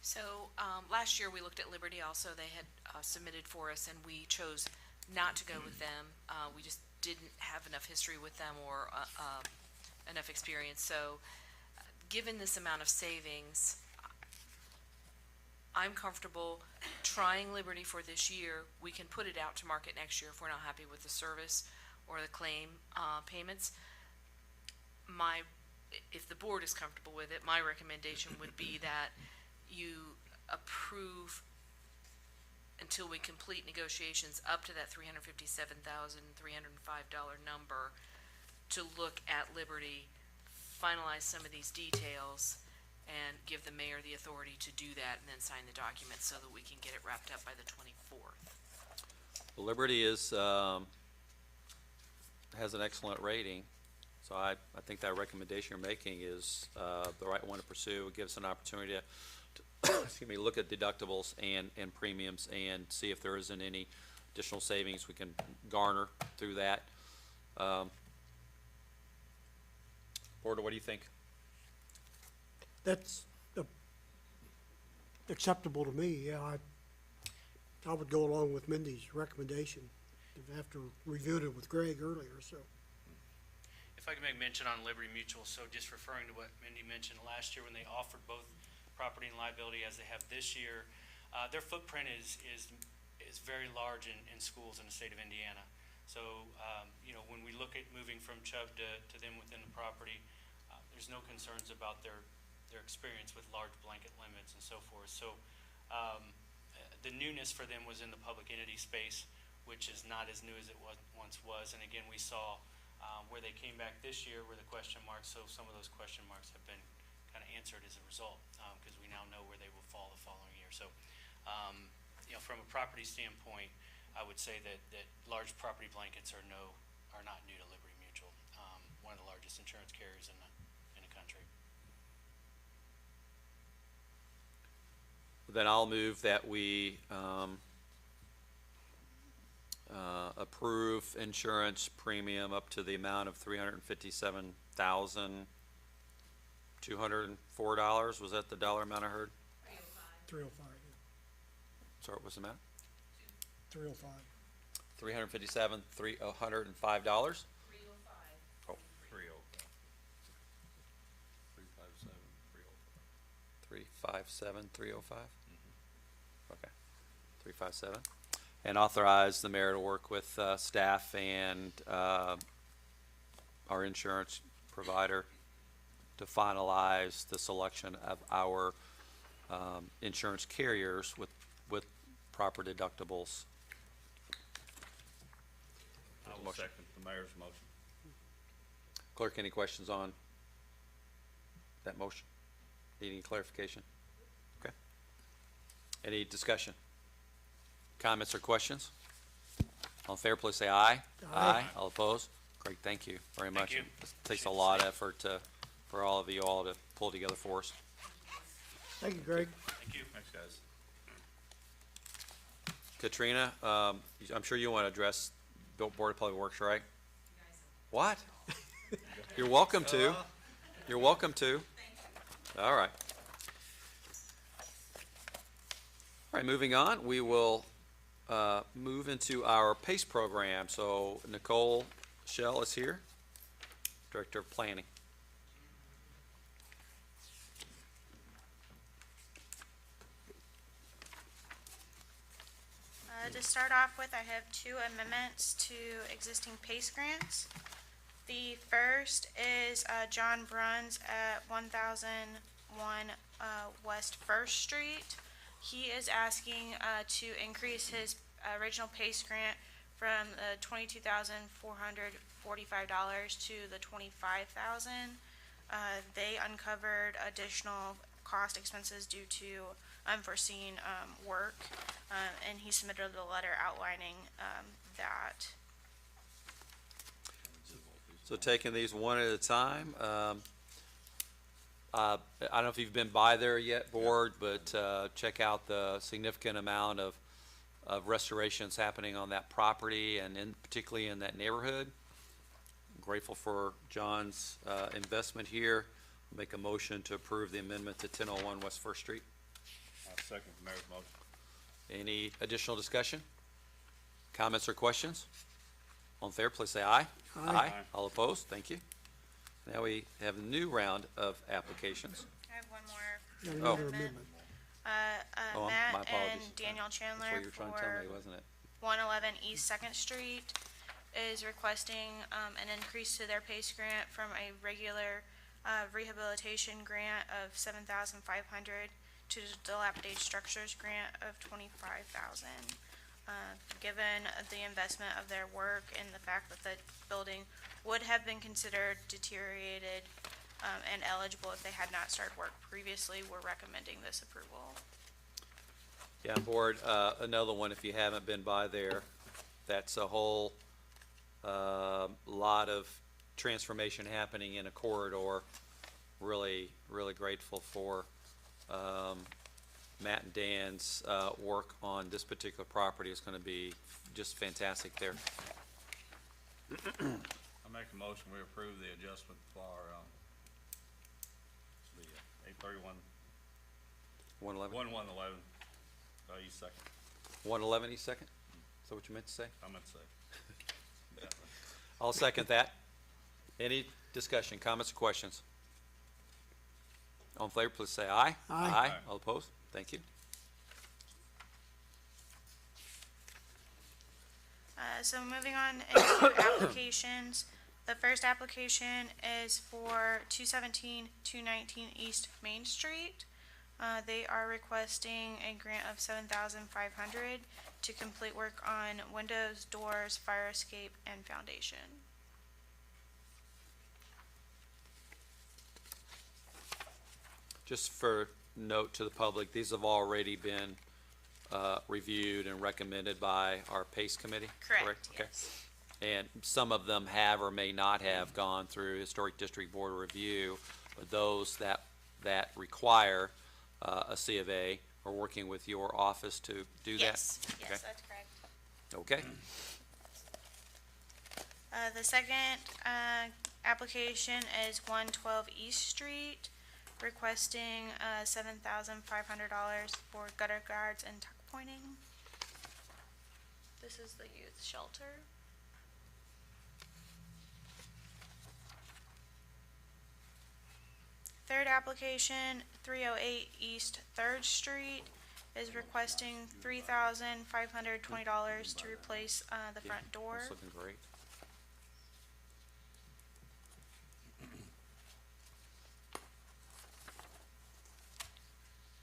So, last year we looked at Liberty also. They had submitted for us, and we chose not to go with them. We just didn't have enough history with them or enough experience. So, given this amount of savings, I'm comfortable trying Liberty for this year. We can put it out to market next year if we're not happy with the service or the claim payments. If the board is comfortable with it, my recommendation would be that you approve until we complete negotiations up to that $357,305 number to look at Liberty, finalize some of these details, and give the mayor the authority to do that, and then sign the document so that we can get it wrapped up by the 24th. Liberty is, has an excellent rating, so I think that recommendation you're making is the right one to pursue. It gives us an opportunity to excuse me, look at deductibles and premiums and see if there isn't any additional savings we can garner through that. Board, what do you think? That's acceptable to me, yeah. I would go along with Mindy's recommendation after reviewing it with Greg earlier, so. If I could make mention on Liberty Mutual, so just referring to what Mindy mentioned last year when they offered both property and liability as they have this year, their footprint is very large in schools in the state of Indiana. So, you know, when we look at moving from Chubb to them within the property, there's no concerns about their experience with large blanket limits and so forth. So, the newness for them was in the public entity space, which is not as new as it once was. And again, we saw where they came back this year were the question marks, so some of those question marks have been kind of answered as a result, because we now know where they will fall the following year. So, you know, from a property standpoint, I would say that large property blankets are not new to Liberty Mutual, one of the largest insurance carriers in the country. Then I'll move that we approve insurance premium up to the amount of $357,204. Was that the dollar amount I heard? 305, Sorry, what's the amount? 305. $357,305. Oh, 357,305. Okay, 357. And authorize the mayor to work with staff and our insurance provider to finalize the selection of our insurance carriers with proper deductibles. I will second the mayor's motion. Clerk, any questions on that motion? Need any clarification? Okay. Any discussion? Comments or questions? All in favor, please say aye. Aye. All opposed? Great, thank you very much. you. It takes a lot of effort for all of you all to pull together for us. Thank you, Greg. Thank you. Thanks, guys. Katrina, I'm sure you want to address Board of Public Works, right? What? You're welcome to. You're welcome to. All right. All right, moving on, we will move into our PACE program. So Nicole Shell is here, Director of Planning. To start off with, I have two amendments to existing PACE grants. The first is John Bruns at 1001 West First Street. He is asking to increase his original PACE grant from the $22,445 to the $25,000. They uncovered additional cost expenses due to unforeseen work, and he submitted a letter outlining that. So taking these one at a time, I don't know if you've been by there yet, board, but check out the significant amount of restorations happening on that property and particularly in that neighborhood. I'm grateful for John's investment here. Make a motion to approve the amendment to 1001 West First Street. I'll second the mayor's motion. Any additional discussion? Comments or questions? All in favor, please say aye. Aye. All opposed? Thank you. Now we have a new round of applications. I have one more Got Oh. another amendment. Oh, my Matt apologies. and Daniel Chandler That's what you were trying to tell for me, wasn't it? 111 East Second Street is requesting an increase to their PACE grant from a regular rehabilitation grant of $7,500 to dilapidated structures grant of $25,000. Given the investment of their work and the fact that the building would have been considered deteriorated and eligible if they had not started work previously, we're recommending this approval. Yeah, board, another one, if you haven't been by there, that's a whole lot of transformation happening in a corridor. Really, really grateful for Matt and Dan's work on this particular property. Is going to be just fantastic there. I make a motion, we approve the adjustment for, the 831, 111? 1111, East Second. 111, East Second? Is that what you meant to say? I meant to say. Yeah. I'll second that. Any discussion, comments, or questions? All in favor, please say aye. Aye. Aye. All opposed? Thank you. So moving on into applications, the first application is for 217-219 East Main Street. They are requesting a grant of $7,500 to complete work on windows, doors, fire escape, and foundation. Just for note to the public, these have already been reviewed and recommended by our PACE committee? Correct, Okay. yes. And some of them have or may not have gone through Historic District Board review, but those that require a C of A are working with your office to do that? Yes, Okay. yes, that's correct. Okay. The second application is 112 East Street, requesting $7,500 for gutter guards and tuck pointing. This is the youth shelter. Third application, 308 East Third Street, is requesting $3,520 to replace the front door. That's looking great.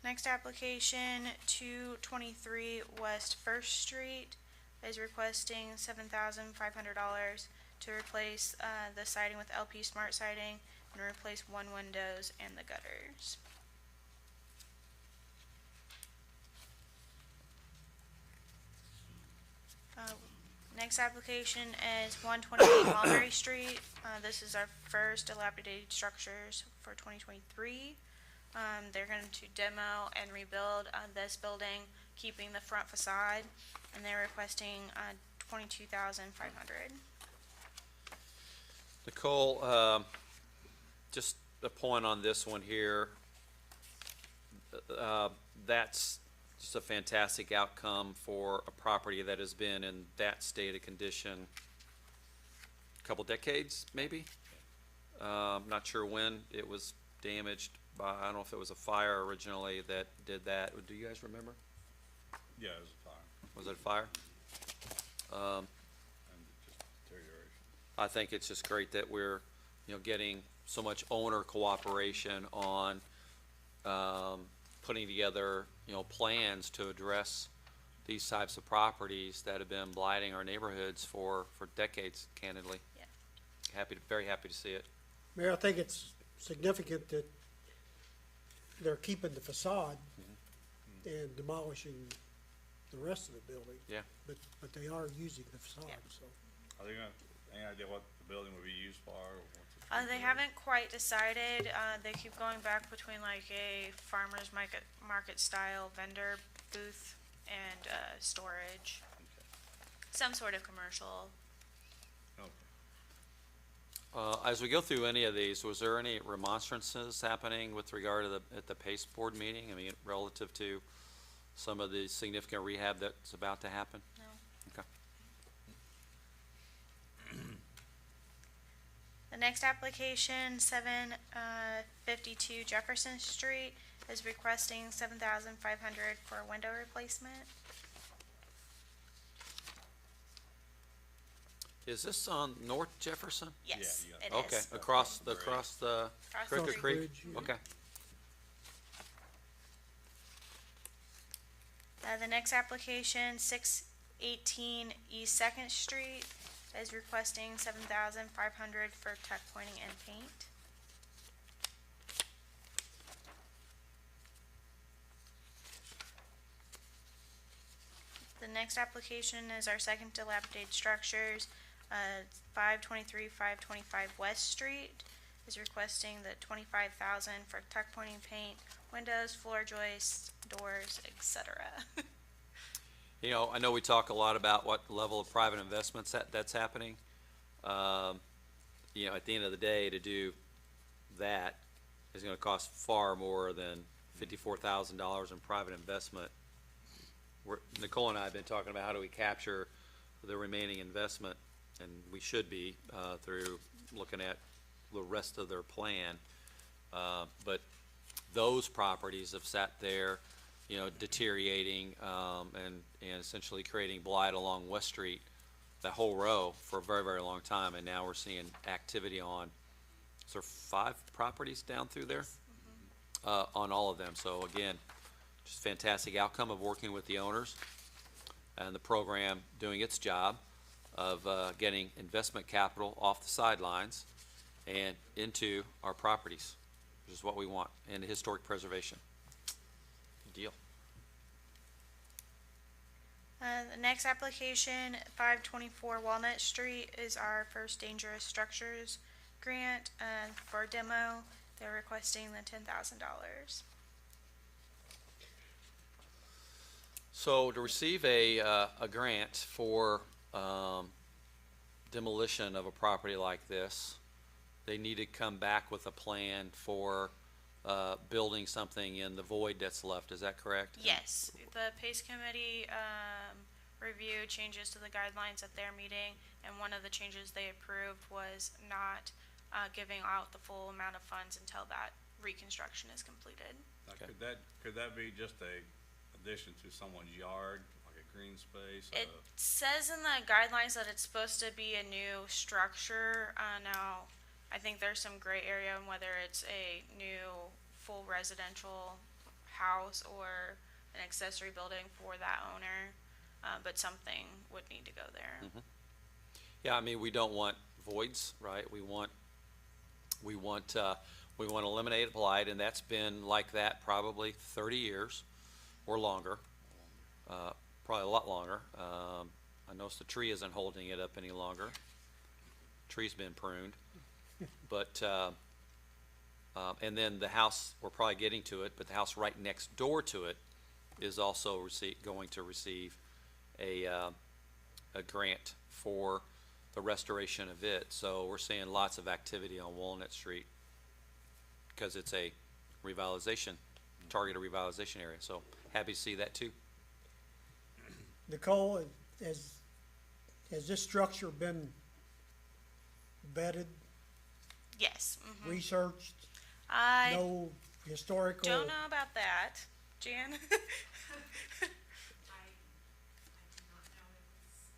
Next application, 223 West First Street, is requesting $7,500 to replace the siding with LP Smart Siding and replace one windows and the gutters. Next application is 128 Mulberry Street. This is our first dilapidated structures for 2023. They're going to demo and rebuild this building, keeping the front facade, and they're requesting $22,500. Nicole, just a point on this one here. That's just a fantastic outcome for a property that has been in that state of condition a couple decades, maybe. Not sure when it was damaged by, I don't know if it was a fire originally that did that. Do you guys remember? Yeah, it was a fire, Was it a fire? and just deterioration. I think it's just great that we're, getting so much owner cooperation on putting together, plans to address these types of properties that have been blighting our neighborhoods for decades, candidly. Yeah. Very happy to see it. Mayor, I think it's significant that they're keeping the facade and demolishing the rest of the building. Yeah. But they are using the facade, so. Are they gonna, any idea what the building would be used for, or what's it? They haven't quite decided. They keep going back between like a farmer's market style vendor booth and, storage. Some sort of commercial. Okay. As we go through any of these, was there any remonstrances happening with regard to at the PACE board meeting? I mean, relative to some of the significant rehab that's about to happen? No. Okay. The next application, 752 Jefferson Street, is requesting $7,500 for a window replacement. Is this on North Jefferson? Yes, Yeah, it Okay, is. across the Across Cricket the Creek? bridge, yeah. Okay. The next application, 618 East Second Street, is requesting $7,500 for tuck pointing and paint. The next application is our second dilapidated structures, 523, 525 West Street, is requesting the $25,000 for tuck pointing paint, windows, floor joists, doors, etc. You know, I know we talk a lot about what level of private investments that's happening. You know, at the end of the day, to do that is gonna cost far more than $54,000 in private investment. Nicole and I have been talking about how do we capture the remaining investment, and we should be, through looking at the rest of their plan. But those properties have sat there, you know, deteriorating, and essentially creating blight along West Street, that whole row, for a very, very long time, and now we're seeing activity on, is there 5 properties down through there? On all of them, so again, just fantastic outcome of working with the owners, and the program doing its job of, getting investment capital off the sidelines and into our properties, which is what we want, and historic preservation. Good deal. The next application, 524 Walnut Street, is our first dangerous structures grant, for demo. They're requesting the $10,000. So to receive a grant for, demolition of a property like this, they need to come back with a plan for, building something in the void that's left, is that correct? Yes, the PACE committee, reviewed changes to the guidelines at their meeting, and one of the changes they approved was not, giving out the full amount of funds until that reconstruction is completed. Now, Okay. could that be just a addition to someone's yard, like a green space? It says in the guidelines that it's supposed to be a new structure. Now, I think there's some gray area on whether it's a new full residential house or an accessory building for that owner, but something would need to go there. Yeah, I mean, we don't want voids, right? We want to eliminate blight, and that's been like that probably 30 years or longer, probably a lot longer. I notice the tree isn't holding it up any longer. Tree's been pruned. But, and then the house, we're probably getting to it, but the house right next door to it is also going to receive a grant for the restoration of it. So we're seeing lots of activity on Walnut Street because it's a revitalization, targeted revitalization area. So happy to see that too. Nicole, has this structure been vetted, Yes. researched? I No historical? don't know about that. Jan? I do not know, it was,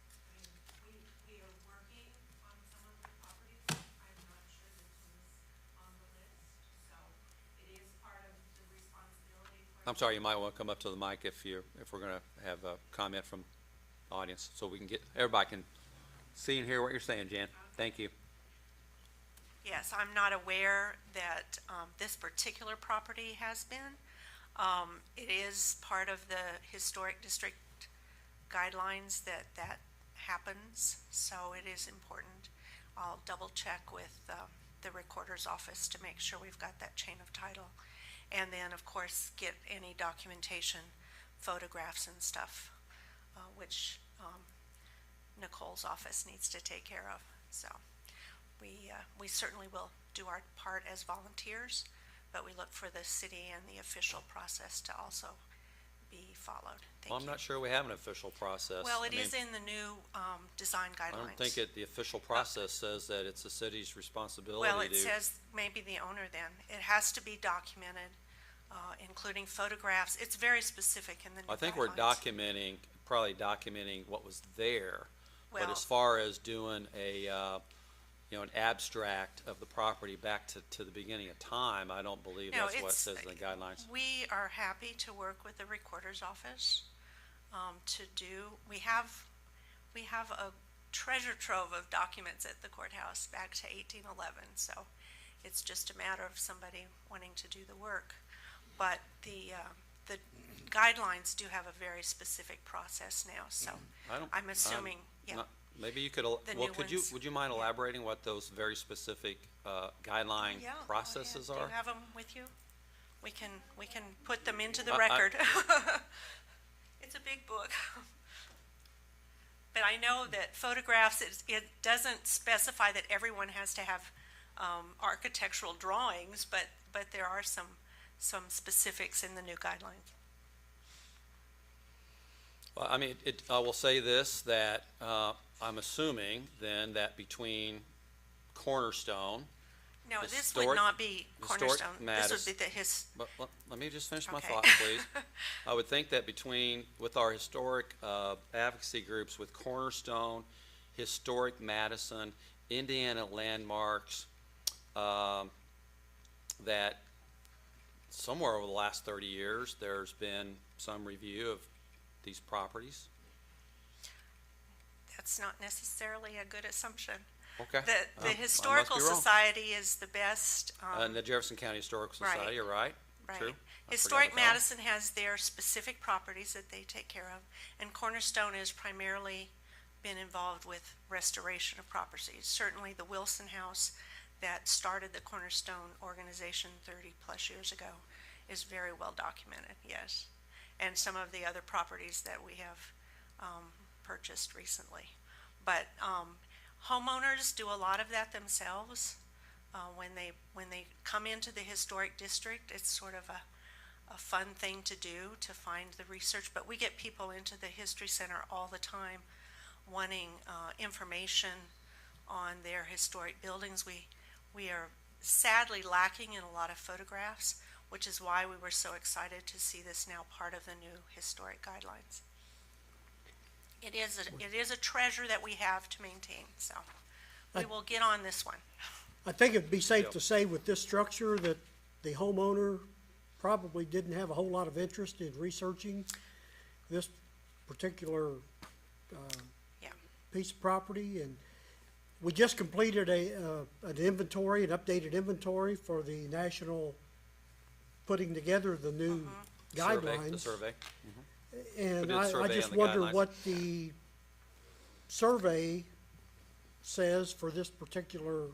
I mean, we are working on some of the properties, I'm not sure this was on the list, so it is part of the responsibility for. I'm sorry, you might want to come up to the mic if we're gonna have a comment from the audience, so we can everybody can see and hear what you're saying, Jan. Thank you. Yes, I'm not aware that this particular property has been. It is part of the historic district guidelines that that happens, so it is important. I'll double check with the recorder's office to make sure we've got that chain of title. And then, of course, get any documentation, photographs and stuff, which Nicole's office needs to take care of. So we certainly will do our part as volunteers, but we look for the city and the official process to also be followed. Thank Well, I'm you. not sure we have an official process. Well, it I is mean, in the new design guidelines. I don't think the official process says that it's the city's responsibility Well, it to. says maybe the owner then. It has to be documented, including photographs. It's very specific in the new I think we're guidelines. probably documenting what was there. But Well- as far as doing an abstract of the property back to the beginning of time, I don't believe No, that's what it it's- says in the guidelines. We are happy to work with the recorder's office to do, we have a treasure trove of documents at the courthouse back to 1811, so it's just a matter of somebody wanting to do the work. But the guidelines do have a very specific process now, so I'm assuming, yeah. Maybe you could, The well, new could you, ones. would you mind elaborating what those very specific guideline Yeah, go ahead. processes Do are? you have them with you? We can put them into the I- record. It's a big book. But I know that photographs, it doesn't specify that everyone has to have architectural drawings, but there are some specifics in the new guidelines. Well, I mean, I will say this, that I'm assuming then that between Cornerstone, No, this Historic- would not be Historic Cornerstone. This Madison. would be the but let me just finish my Okay. thought, please. I would think that with our historic advocacy groups with Cornerstone, Historic Madison, Indiana Landmarks, that somewhere over the last 30 years, there's been some review of these properties. That's not necessarily a good assumption. Okay. The I Historical must be wrong. Society is the best. And the Jefferson County Historical right. Society, you're right. Right. True. I Historic forgot about that. Madison has their specific properties that they take care of, and Cornerstone has primarily been involved with restoration of properties. Certainly the Wilson House that started the Cornerstone organization 30-plus years ago is very well documented, yes. And some of the other properties that we have purchased recently. But homeowners do a lot of that themselves. When they come into the historic district, it's sort of a fun thing to do, to find the research. But we get people into the History Center all the time wanting information on their historic buildings. We are sadly lacking in a lot of photographs, which is why we were so excited to see this now part of the new historic guidelines. It is a treasure that we have to maintain, so we will get on this one. I think it'd be safe to say with this structure that the homeowner probably didn't have a whole lot of interest in researching this particular Yeah. piece of property, and we just completed an inventory, an updated inventory for the national, putting together the new guidelines. The survey. And did a I survey just on the wonder guidelines. what the survey says for this particular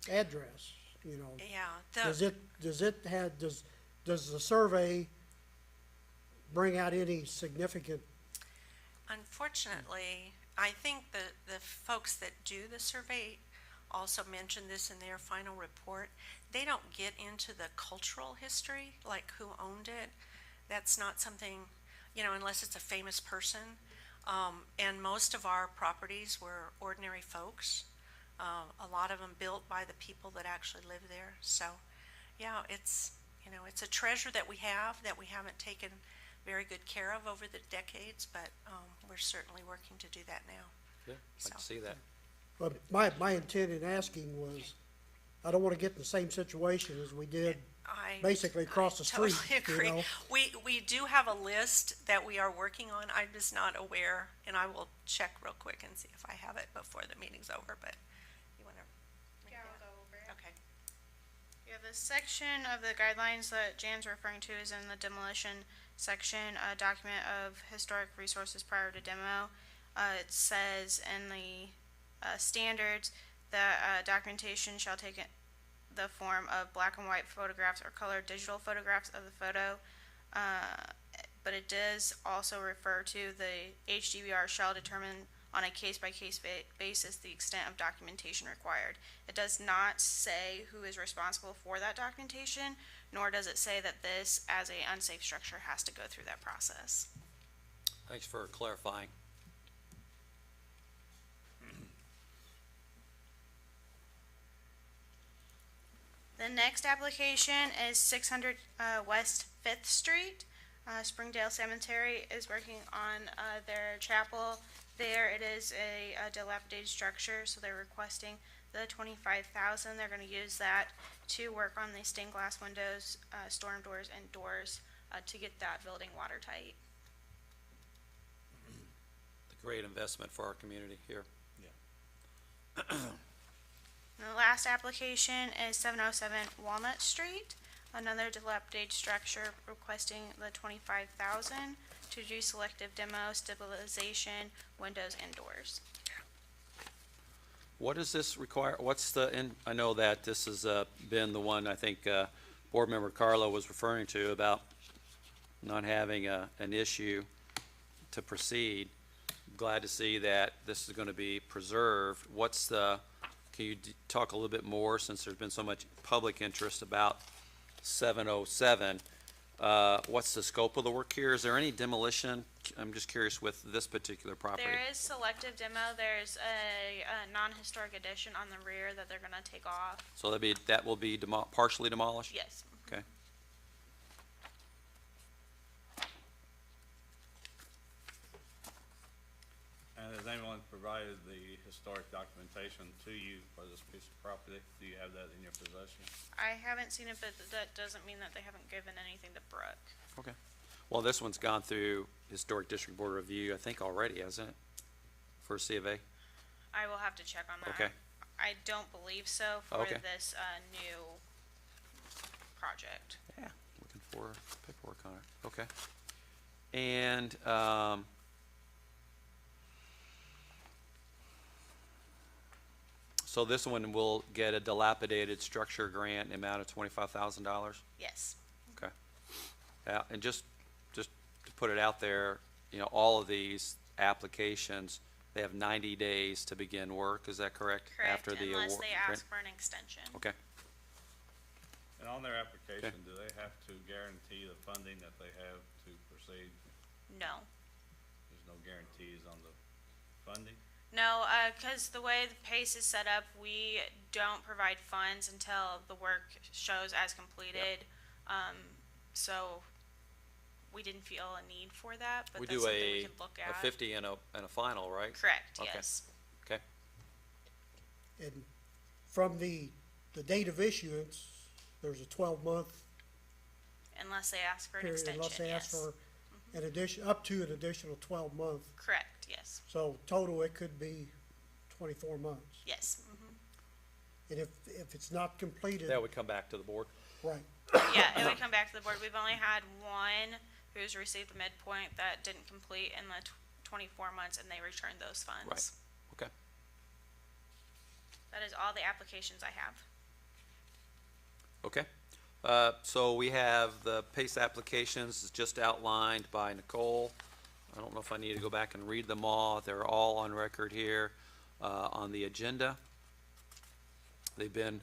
address, you know? Yeah, Does the survey bring out any significant? unfortunately, I think the folks that do the survey also mentioned this in their final report. They don't get into the cultural history, like who owned it. That's not something, unless it's a famous person. And most of our properties were ordinary folks. A lot of them built by the people that actually live there. So, yeah, it's a treasure that we haven't taken very good care of over the decades, but we're certainly working to do that now. Yeah, I can see that. But my intent in asking was, I don't want to get in the same situation as we did basically across the street, Totally you agree. know? We do have a list that we are working on. I'm just not aware, and I will check real quick and see if I have it before the meeting's over, but you want to? Yeah, I'll go over it. the section of the guidelines that Jan's referring to is in the demolition section, a document of historic resources prior to demo. It says in the standards that documentation shall take the form of black and white photographs or colored digital photographs of the photo. But it does also refer to the HDVR shall determine on a case-by-case basis the extent of documentation required. It does not say who is responsible for that documentation, nor does it say that this, as a unsafe structure, has to go through that process. Thanks for clarifying. The next application is 600 West 5th Street. Springdale Cemetery is working on their chapel. There it is a dilapidated structure, so they're requesting the $25,000. They're going to use that to work on the stained glass windows, storm doors, and doors to get that building watertight. A great investment for our community here. And the last application is 707 Walnut Street, another dilapidated structure requesting the $25,000 to do selective demo, stabilization, windows, and doors. What does this require? What's the, and I know that this has been the one I think Board Member Carlo was referring to about not having an issue to proceed. Glad to see that this is going to be preserved. What's the, can you talk a little bit more, since there's been so much public interest about 707? What's the scope of the work here? Is there any demolition? I'm just curious with this particular property. There is selective demo. There's a non-historic addition on the rear that they're gonna take off. So that will be partially demolished? Yes. Okay. And has anyone provided the historic documentation to you for this piece of property? Do you have that in your possession? I haven't seen it, but that doesn't mean that they haven't given anything to Brooke. Okay. Well, this one's gone through Historic District Board Review, I think already, hasn't it? For C of A? I will have to check on that. Okay. I don't believe so for Okay. this new project. Yeah, looking for paperwork on it. Okay. And, so this one will get a dilapidated structure grant amount of $25,000? Yes. Okay. Yeah, and just to put it out there, you know, all of these applications, they have 90 days to begin work, is that correct? Correct, After the unless award they grant? ask for an extension. Okay. And on their application, do they have to guarantee the funding that they have to proceed? No. There's no guarantees on the funding? No, because the way the PACE is set up, we don't provide funds until the work shows as completed. So we didn't feel a need for that, but We that's do something we a can look at. 50 and a final, right? Correct, Okay. yes. Okay. And from the date of issuance, there's a 12-month Unless they ask for an period, extension, unless they ask yes. for an addition, up to an additional 12 month. Correct, yes, So total, it could be 24 months. yes. And if it's not completed, That would come back to the board. right, Yeah, it would come back to the board. We've only had one who's received the midpoint that didn't complete in the 24 months, and they returned those funds. Right. Okay. That is all the applications I have. Okay. So we have the PACE applications just outlined by Nicole. I don't know if I need to go back and read them all. They're all on record here on the agenda. They've been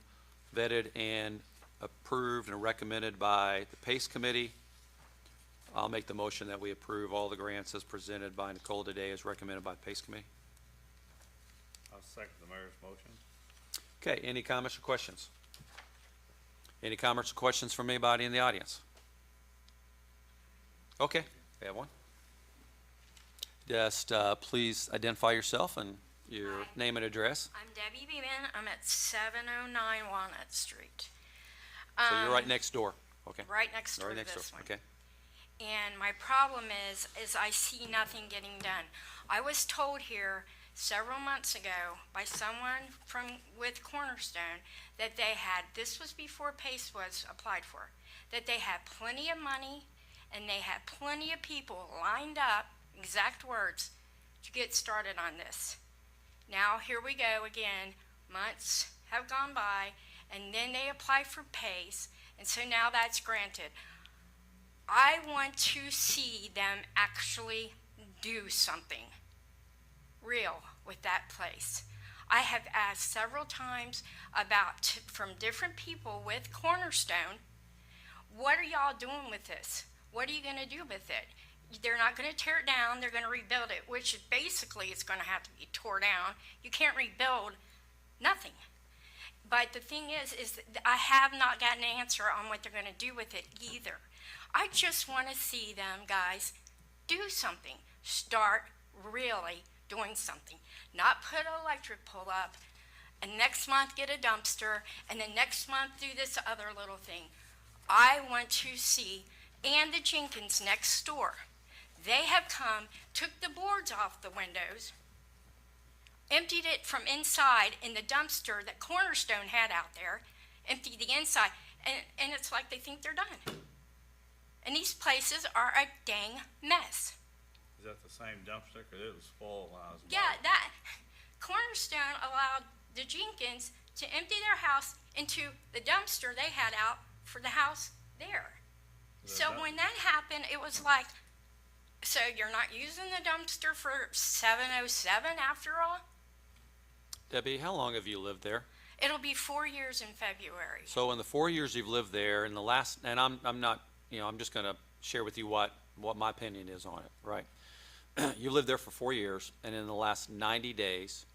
vetted and approved and recommended by the PACE committee. I'll make the motion that we approve all the grants as presented by Nicole today as recommended by the PACE committee. I'll second the mayor's motion. Okay, any comments or questions? Any comments or questions from anybody in the audience? Okay, we have one. Just please identify yourself and your Hi. name and address. I'm Debbie Beeman. I'm at 709 Walnut Street. So you're right next door, okay? Right next door Right to next door, this one. okay. And my problem is I see nothing getting done. I was told here several months ago by someone with Cornerstone that they had, this was before PACE was applied for, that they had plenty of money and they had plenty of people lined up, exact words, to get started on this. Now, here we go again. Months have gone by, and then they apply for PACE, and so now that's granted. I want to see them actually do something real with that place. I have asked several times from different people with Cornerstone, what are y'all doing with this? What are you going to do with it? They're not going to tear it down, they're going to rebuild it, which basically it's going to have to be tore down. You can't rebuild nothing. But the thing is that I have not gotten an answer on what they're going to do with it either. I just want to see them, guys, do something. Start really doing something. Not put an electric pole up, and next month get a dumpster, and then next month do this other little thing. I want to see, and the Jenkins next door, they have come, took the boards off the windows, emptied it from inside in the dumpster that Cornerstone had out there, emptied the inside, and it's like they think they're done. And these places are a dang mess. Is that the same dumpster? 'Cause it was full when I was. Yeah, that Cornerstone allowed the Jenkins to empty their house into the dumpster they had out for the house there. So when that happened, it was like, so you're not using the dumpster for 707 after all? Debbie, how long have you lived there? It'll be 4 years in February. So in the 4 years you've lived there, in the last, and I'm not, I'm just going to share with you what my opinion is on it, right? You lived there for 4 years, and in the last 90 days,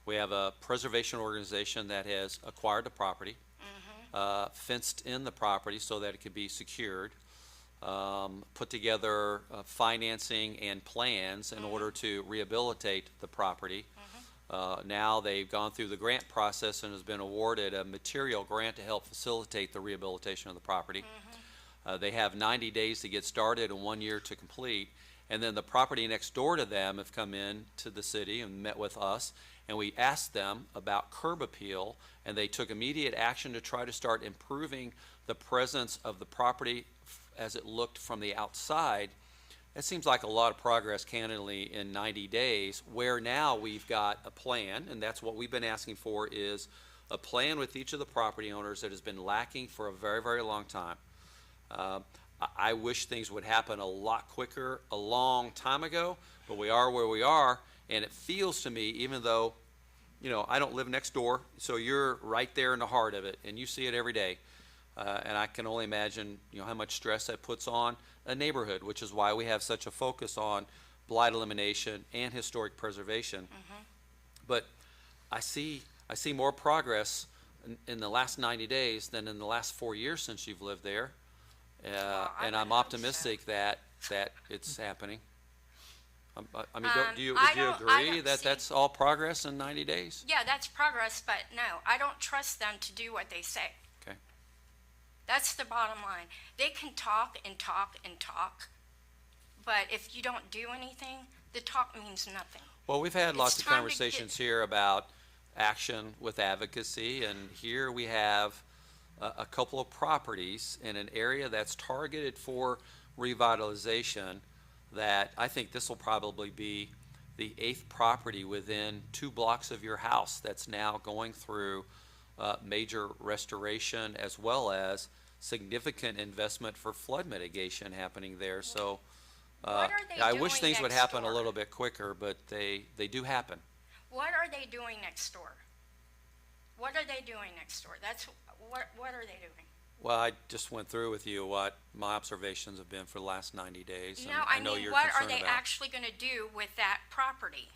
we have a preservation organization that has acquired the property, fenced in the property so that it could be secured, put together financing and plans in order to rehabilitate the property. Now they've gone through the grant process and has been awarded a material grant to help facilitate the rehabilitation of the property. They have 90 days to get started and 1 year to complete. And then the property next door to them have come in to the city and met with us, and we asked them about curb appeal, and they took immediate action to try to start improving the presence of the property as it looked from the outside. That seems like a lot of progress, candidly, in 90 days, where now we've got a plan, and that's what we've been asking for, is a plan with each of the property owners that has been lacking for a very, very long time. I wish things would happen a lot quicker a long time ago, but we are where we are, and it feels to me, even though, I don't live next door, so you're right there in the heart of it, and you see it every day. And I can only imagine, how much stress that puts on a neighborhood, which is why we have such a focus on blight elimination and historic preservation. But I see more progress in the last 90 days than in the last 4 years since you've lived there. And I'm optimistic that it's happening. I mean, do you agree that that's all progress in 90 days? Yeah, that's progress, but no, I don't trust them to do what they say. Okay. That's the bottom line. They can talk and talk and talk, but if you don't do anything, the talk means nothing. Well, we've had lots of time to conversations here about action with advocacy, and here we have a couple of properties in an area that's targeted for revitalization that I think this will probably be the 8th property within 2 blocks of your house that's now going through major restoration, as well as significant investment for flood mitigation happening there. So What are they I wish doing things would next happen a door? little bit quicker, but they do happen. What are they doing next door? What are they doing next door? What are they doing? Well, I just went through with you what my observations have been for the last 90 days. and No, I know mean, you're what are concerned they about. actually going to do with that property?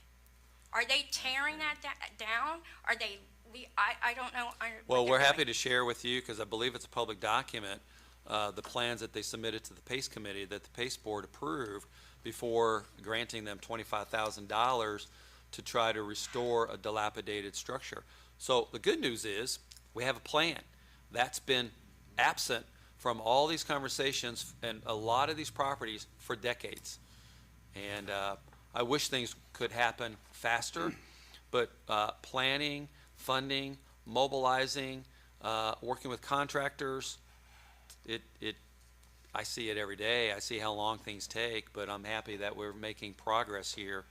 Are they tearing that down? Are they? I don't know. Well, we're happy to share with you, because I believe it's a public document, the plans that they submitted to the PACE committee that the PACE board approved before granting them $25,000 to try to restore a dilapidated structure. So the good news is we have a plan that's been absent from all these conversations and a lot of these properties for decades. And I wish things could happen faster. but planning, funding, mobilizing, working with contractors, I see it every day. I see how long things take, but I'm happy that we're making progress here.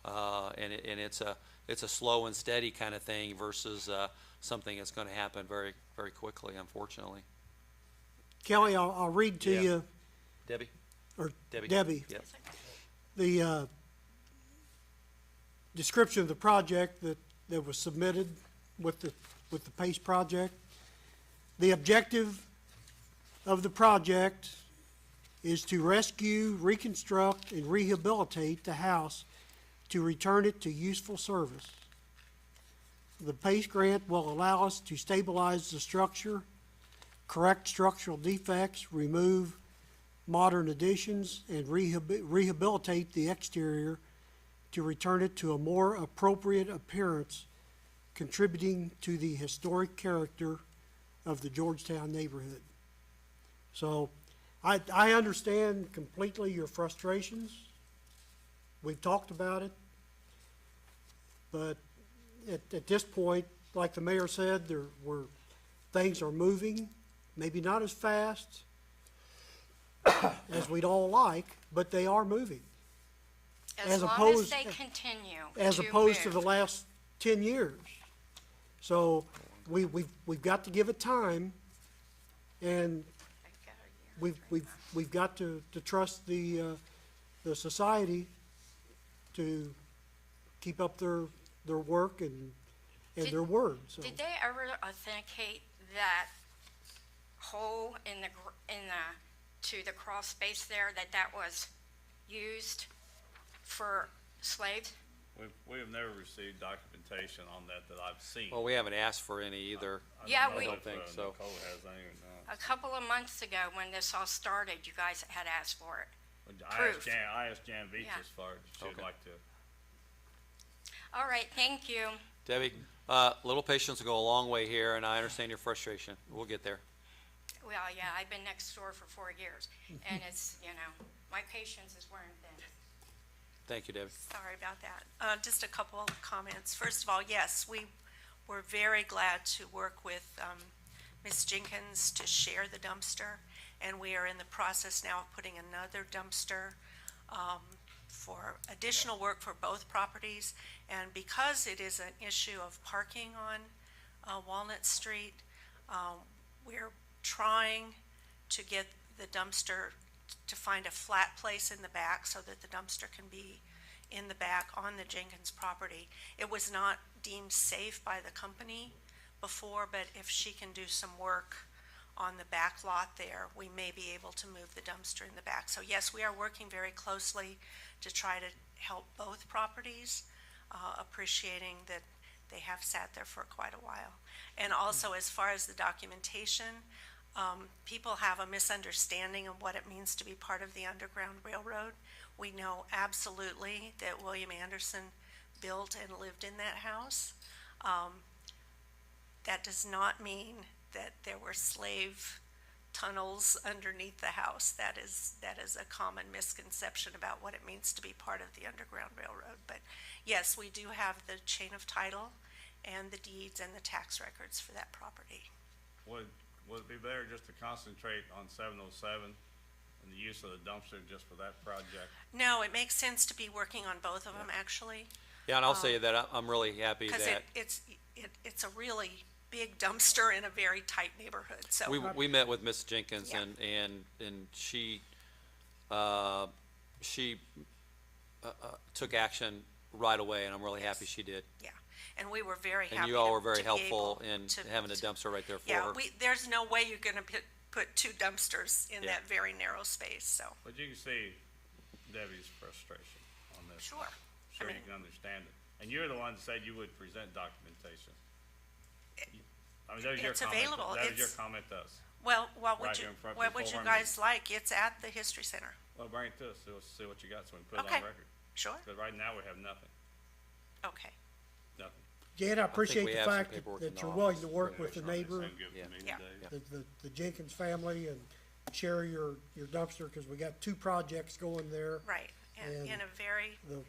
And it's a slow and steady kind of thing versus something that's going to happen very, very quickly, unfortunately. Kelly, I'll read to Yeah. you, Debbie? or Debbie? Debbie, Yep. the description of the project that was submitted with the PACE project. The objective of the project is to rescue, reconstruct, and rehabilitate the house to return it to useful service. The PACE grant will allow us to stabilize the structure, correct structural defects, remove modern additions, and rehabilitate the exterior to return it to a more appropriate appearance, contributing to the historic character of the Georgetown neighborhood. So I understand completely your frustrations. We've talked about it. But at this point, like the mayor said, things are moving, maybe not as fast as we'd all like, but they are moving. As long as opposed- they continue As to opposed to the move. last 10 years. So we've got to give it time, and we've got to trust the society to keep up their work and their word, so. Did they ever authenticate that hole in the, to the crawl space there, that was used for slaves? We have never received documentation on that I've seen. Well, we haven't asked for any either. Yeah, I we- don't think so. Nicole has any or not. A couple of months ago, when this all started, you guys had asked for it. I Proof. asked Jan Beach Yeah. as far as she'd Okay. like to. All right, thank you. Debbie, little patience will go a long way here, and I understand your frustration. We'll get there. Well, yeah, I've been next door for 4 years, and it's, my patience is wearing thin. Thank you, Debbie. Sorry about that. Just a couple of comments. First of all, yes, we were very glad to work with Ms. Jenkins to share the dumpster, and we are in the process now of putting another dumpster for additional work for both properties. And because it is an issue of parking on Walnut Street, we're trying to get the dumpster to find a flat place in the back so that the dumpster can be in the back on the Jenkins property. It was not deemed safe by the company before, but if she can do some work on the back lot there, we may be able to move the dumpster in the back. So yes, we are working very closely to try to help both properties, appreciating that they have sat there for quite a while. And also, as far as the documentation, people have a misunderstanding of what it means to be part of the Underground Railroad. We know absolutely that William Anderson built and lived in that house. That does not mean that there were slave tunnels underneath the house. That is a common misconception about what it means to be part of the Underground Railroad. But yes, we do have the chain of title and the deeds and the tax records for that property. Would it be better just to concentrate on 707 and the use of the dumpster just for that project? No, it makes sense to be working on both of them, actually, Yeah, and I'll say that I'm really happy because that it's a really big dumpster in a very tight neighborhood, so. we met with Miss Jenkins Yeah. and she took action right away, and I'm really happy she did. Yeah, and we were very happy And you all were to very be helpful able in to- having a dumpster right there for Yeah, her. there's no way you're gonna put two dumpsters in Yeah. that very narrow space, so. But you can see Debbie's frustration on this. Sure. Sure, I you mean- can understand it. And you're the one that said you would present documentation. I mean, that was your It's comment. available. That was your It's- comment to us. Well, what Right would here you, in front what would before you our guys like? It's at the History Center. Well, bring it to us, see what you got, so we can put it Okay. on record. Sure, Because right now, we have nothing, okay. nothing. Jan, I appreciate we the have some fact paperwork that in the you're office. willing to work with the neighbor, Same give it to me Yeah. today. the Jenkins family, and share your dumpster, because we got two projects going there. Right, and in And a very, The,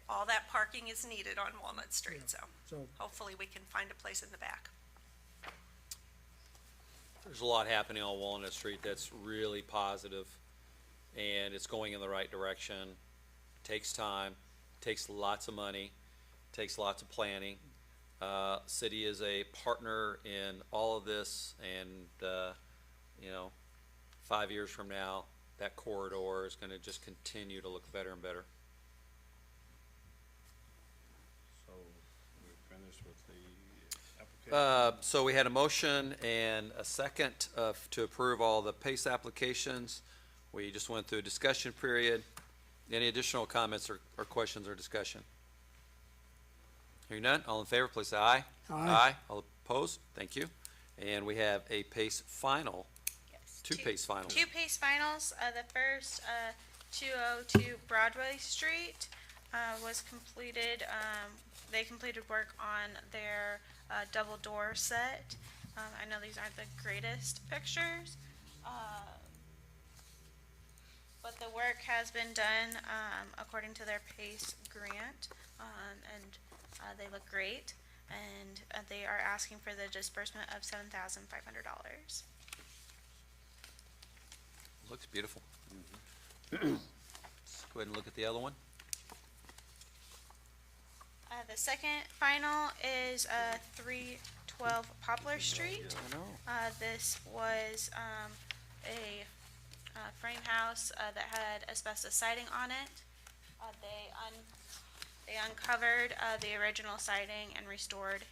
all that parking is needed on Walnut Street, so So, hopefully we can find a place in the back. There's a lot happening on Walnut Street that's really positive, and it's going in the right direction. Takes time, takes lots of money, takes lots of planning. City is a partner in all of this, and, 5 years from now, that corridor is gonna just continue to look better and better. So we're finished with the application. So we had a motion and a second to approve all the PACE applications. We just went through a discussion period. Any additional comments or questions or discussion? Hearing none, all in favor, please say aye. Aye. All opposed? Thank you. And we have a PACE final, Yes. two PACE finals. Two PACE finals. The first, 202 Broadway Street, was completed. They completed work on their double door set. I know these aren't the greatest pictures, but the work has been done according to their PACE grant, and they look great. And they are asking for the disbursement of $7,500. Looks beautiful. Let's go ahead and look at the other one. The second final is 312 Poplar Street. This was a frame house that had asbestos siding on it. They uncovered the original siding and restored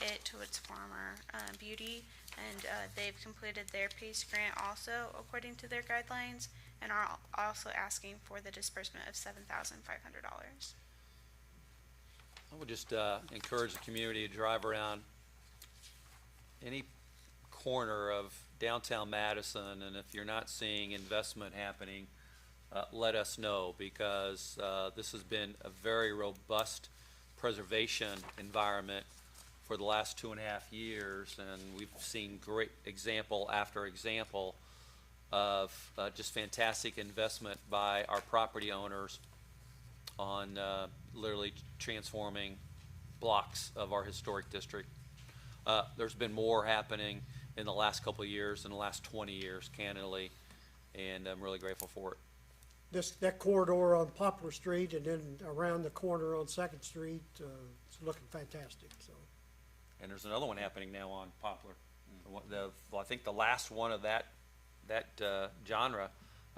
it to its former beauty, and they've completed their PACE grant also according to their guidelines, and are also asking for the disbursement of $7,500. I would just encourage the community to drive around any corner of downtown Madison, and if you're not seeing investment happening, let us know, because this has been a very robust preservation environment for the last 2.5 years, and we've seen great example after example of just fantastic investment by our property owners on literally transforming blocks of our historic district. There's been more happening in the last couple of years, in the last 20 years, candidly, and I'm really grateful for it. that corridor on Poplar Street and then around the corner on Second Street, it's looking fantastic, so. And there's another one happening now on Poplar. I think the last one of that genre,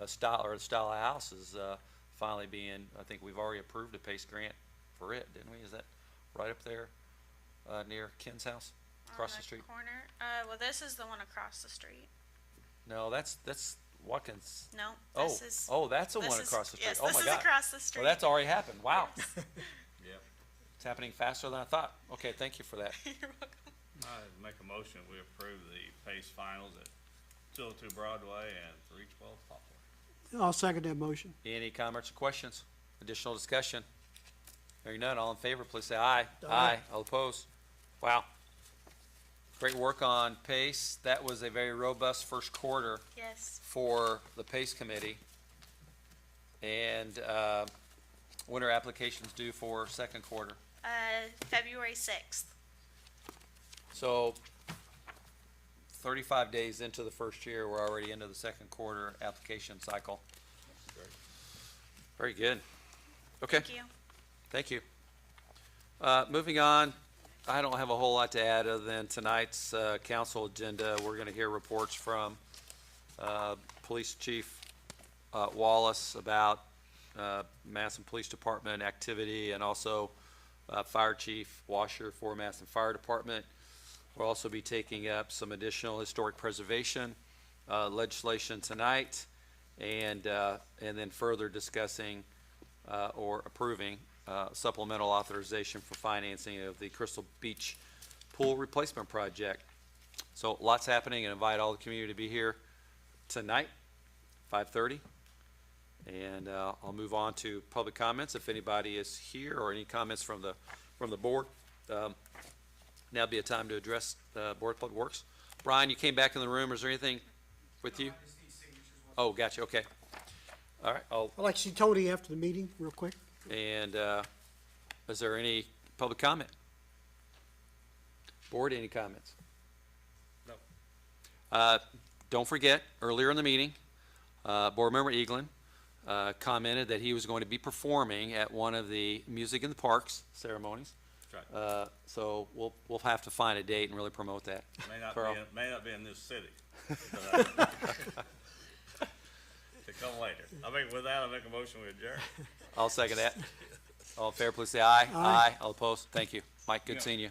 style of house is finally being, I think we've already approved a PACE grant for it, didn't we? Is that right up there near Ken's house, across the street? Corner. Well, this is the one across the street. No, that's Watkins. No, Oh, this is. that's the this one is- across the street. Yes, Oh my this is God. across the street. Well, that's already happened. Wow. Yes. Yep. It's happening faster than I thought. Okay, thank you for that. You're welcome. I make a motion, we approve the PACE finals at 202 Broadway and 312 Poplar. I'll second that motion. Any comments or questions? Additional discussion? Hearing none, all in favor, please say aye. Aye. All opposed? Wow. Great work on PACE. That was a very robust first quarter Yes. for the PACE committee. And when are applications due for second quarter? February 6th. So 35 days into the first year, we're already into the second quarter application cycle. Very good. Okay. Thank you. Thank you. Moving on, I don't have a whole lot to add other than tonight's council agenda. We're going to hear reports from Police Chief Wallace about Madison Police Department activity, and also Fire Chief Washer for Madison Fire Department. We'll also be taking up some additional historic preservation legislation tonight, and then further discussing or approving supplemental authorization for financing of the Crystal Beach Pool Replacement Project. So lots happening, and invite all the community to be here tonight, 5:30. And I'll move on to public comments if anybody is here, or any comments from the board. Now would be a time to address the Board of Public Works. Brian, you came back in the room. Is there anything with you? Oh, gotcha. Okay. All right. I'd like to see Tony after the meeting, real quick. And Is there any public comment? Board, any comments? No. Don't forget, earlier in the meeting, Board Member Eaglin commented that he was going to be performing at one of the Music in the Parks ceremonies. That's right. So we'll have to find a date and really promote that. Carl? May not be in this city. But, to come later. With that, I make a motion with adjourn. I'll second that. All in favor, please say aye. Aye. All opposed? Thank you. Mike, good seeing you.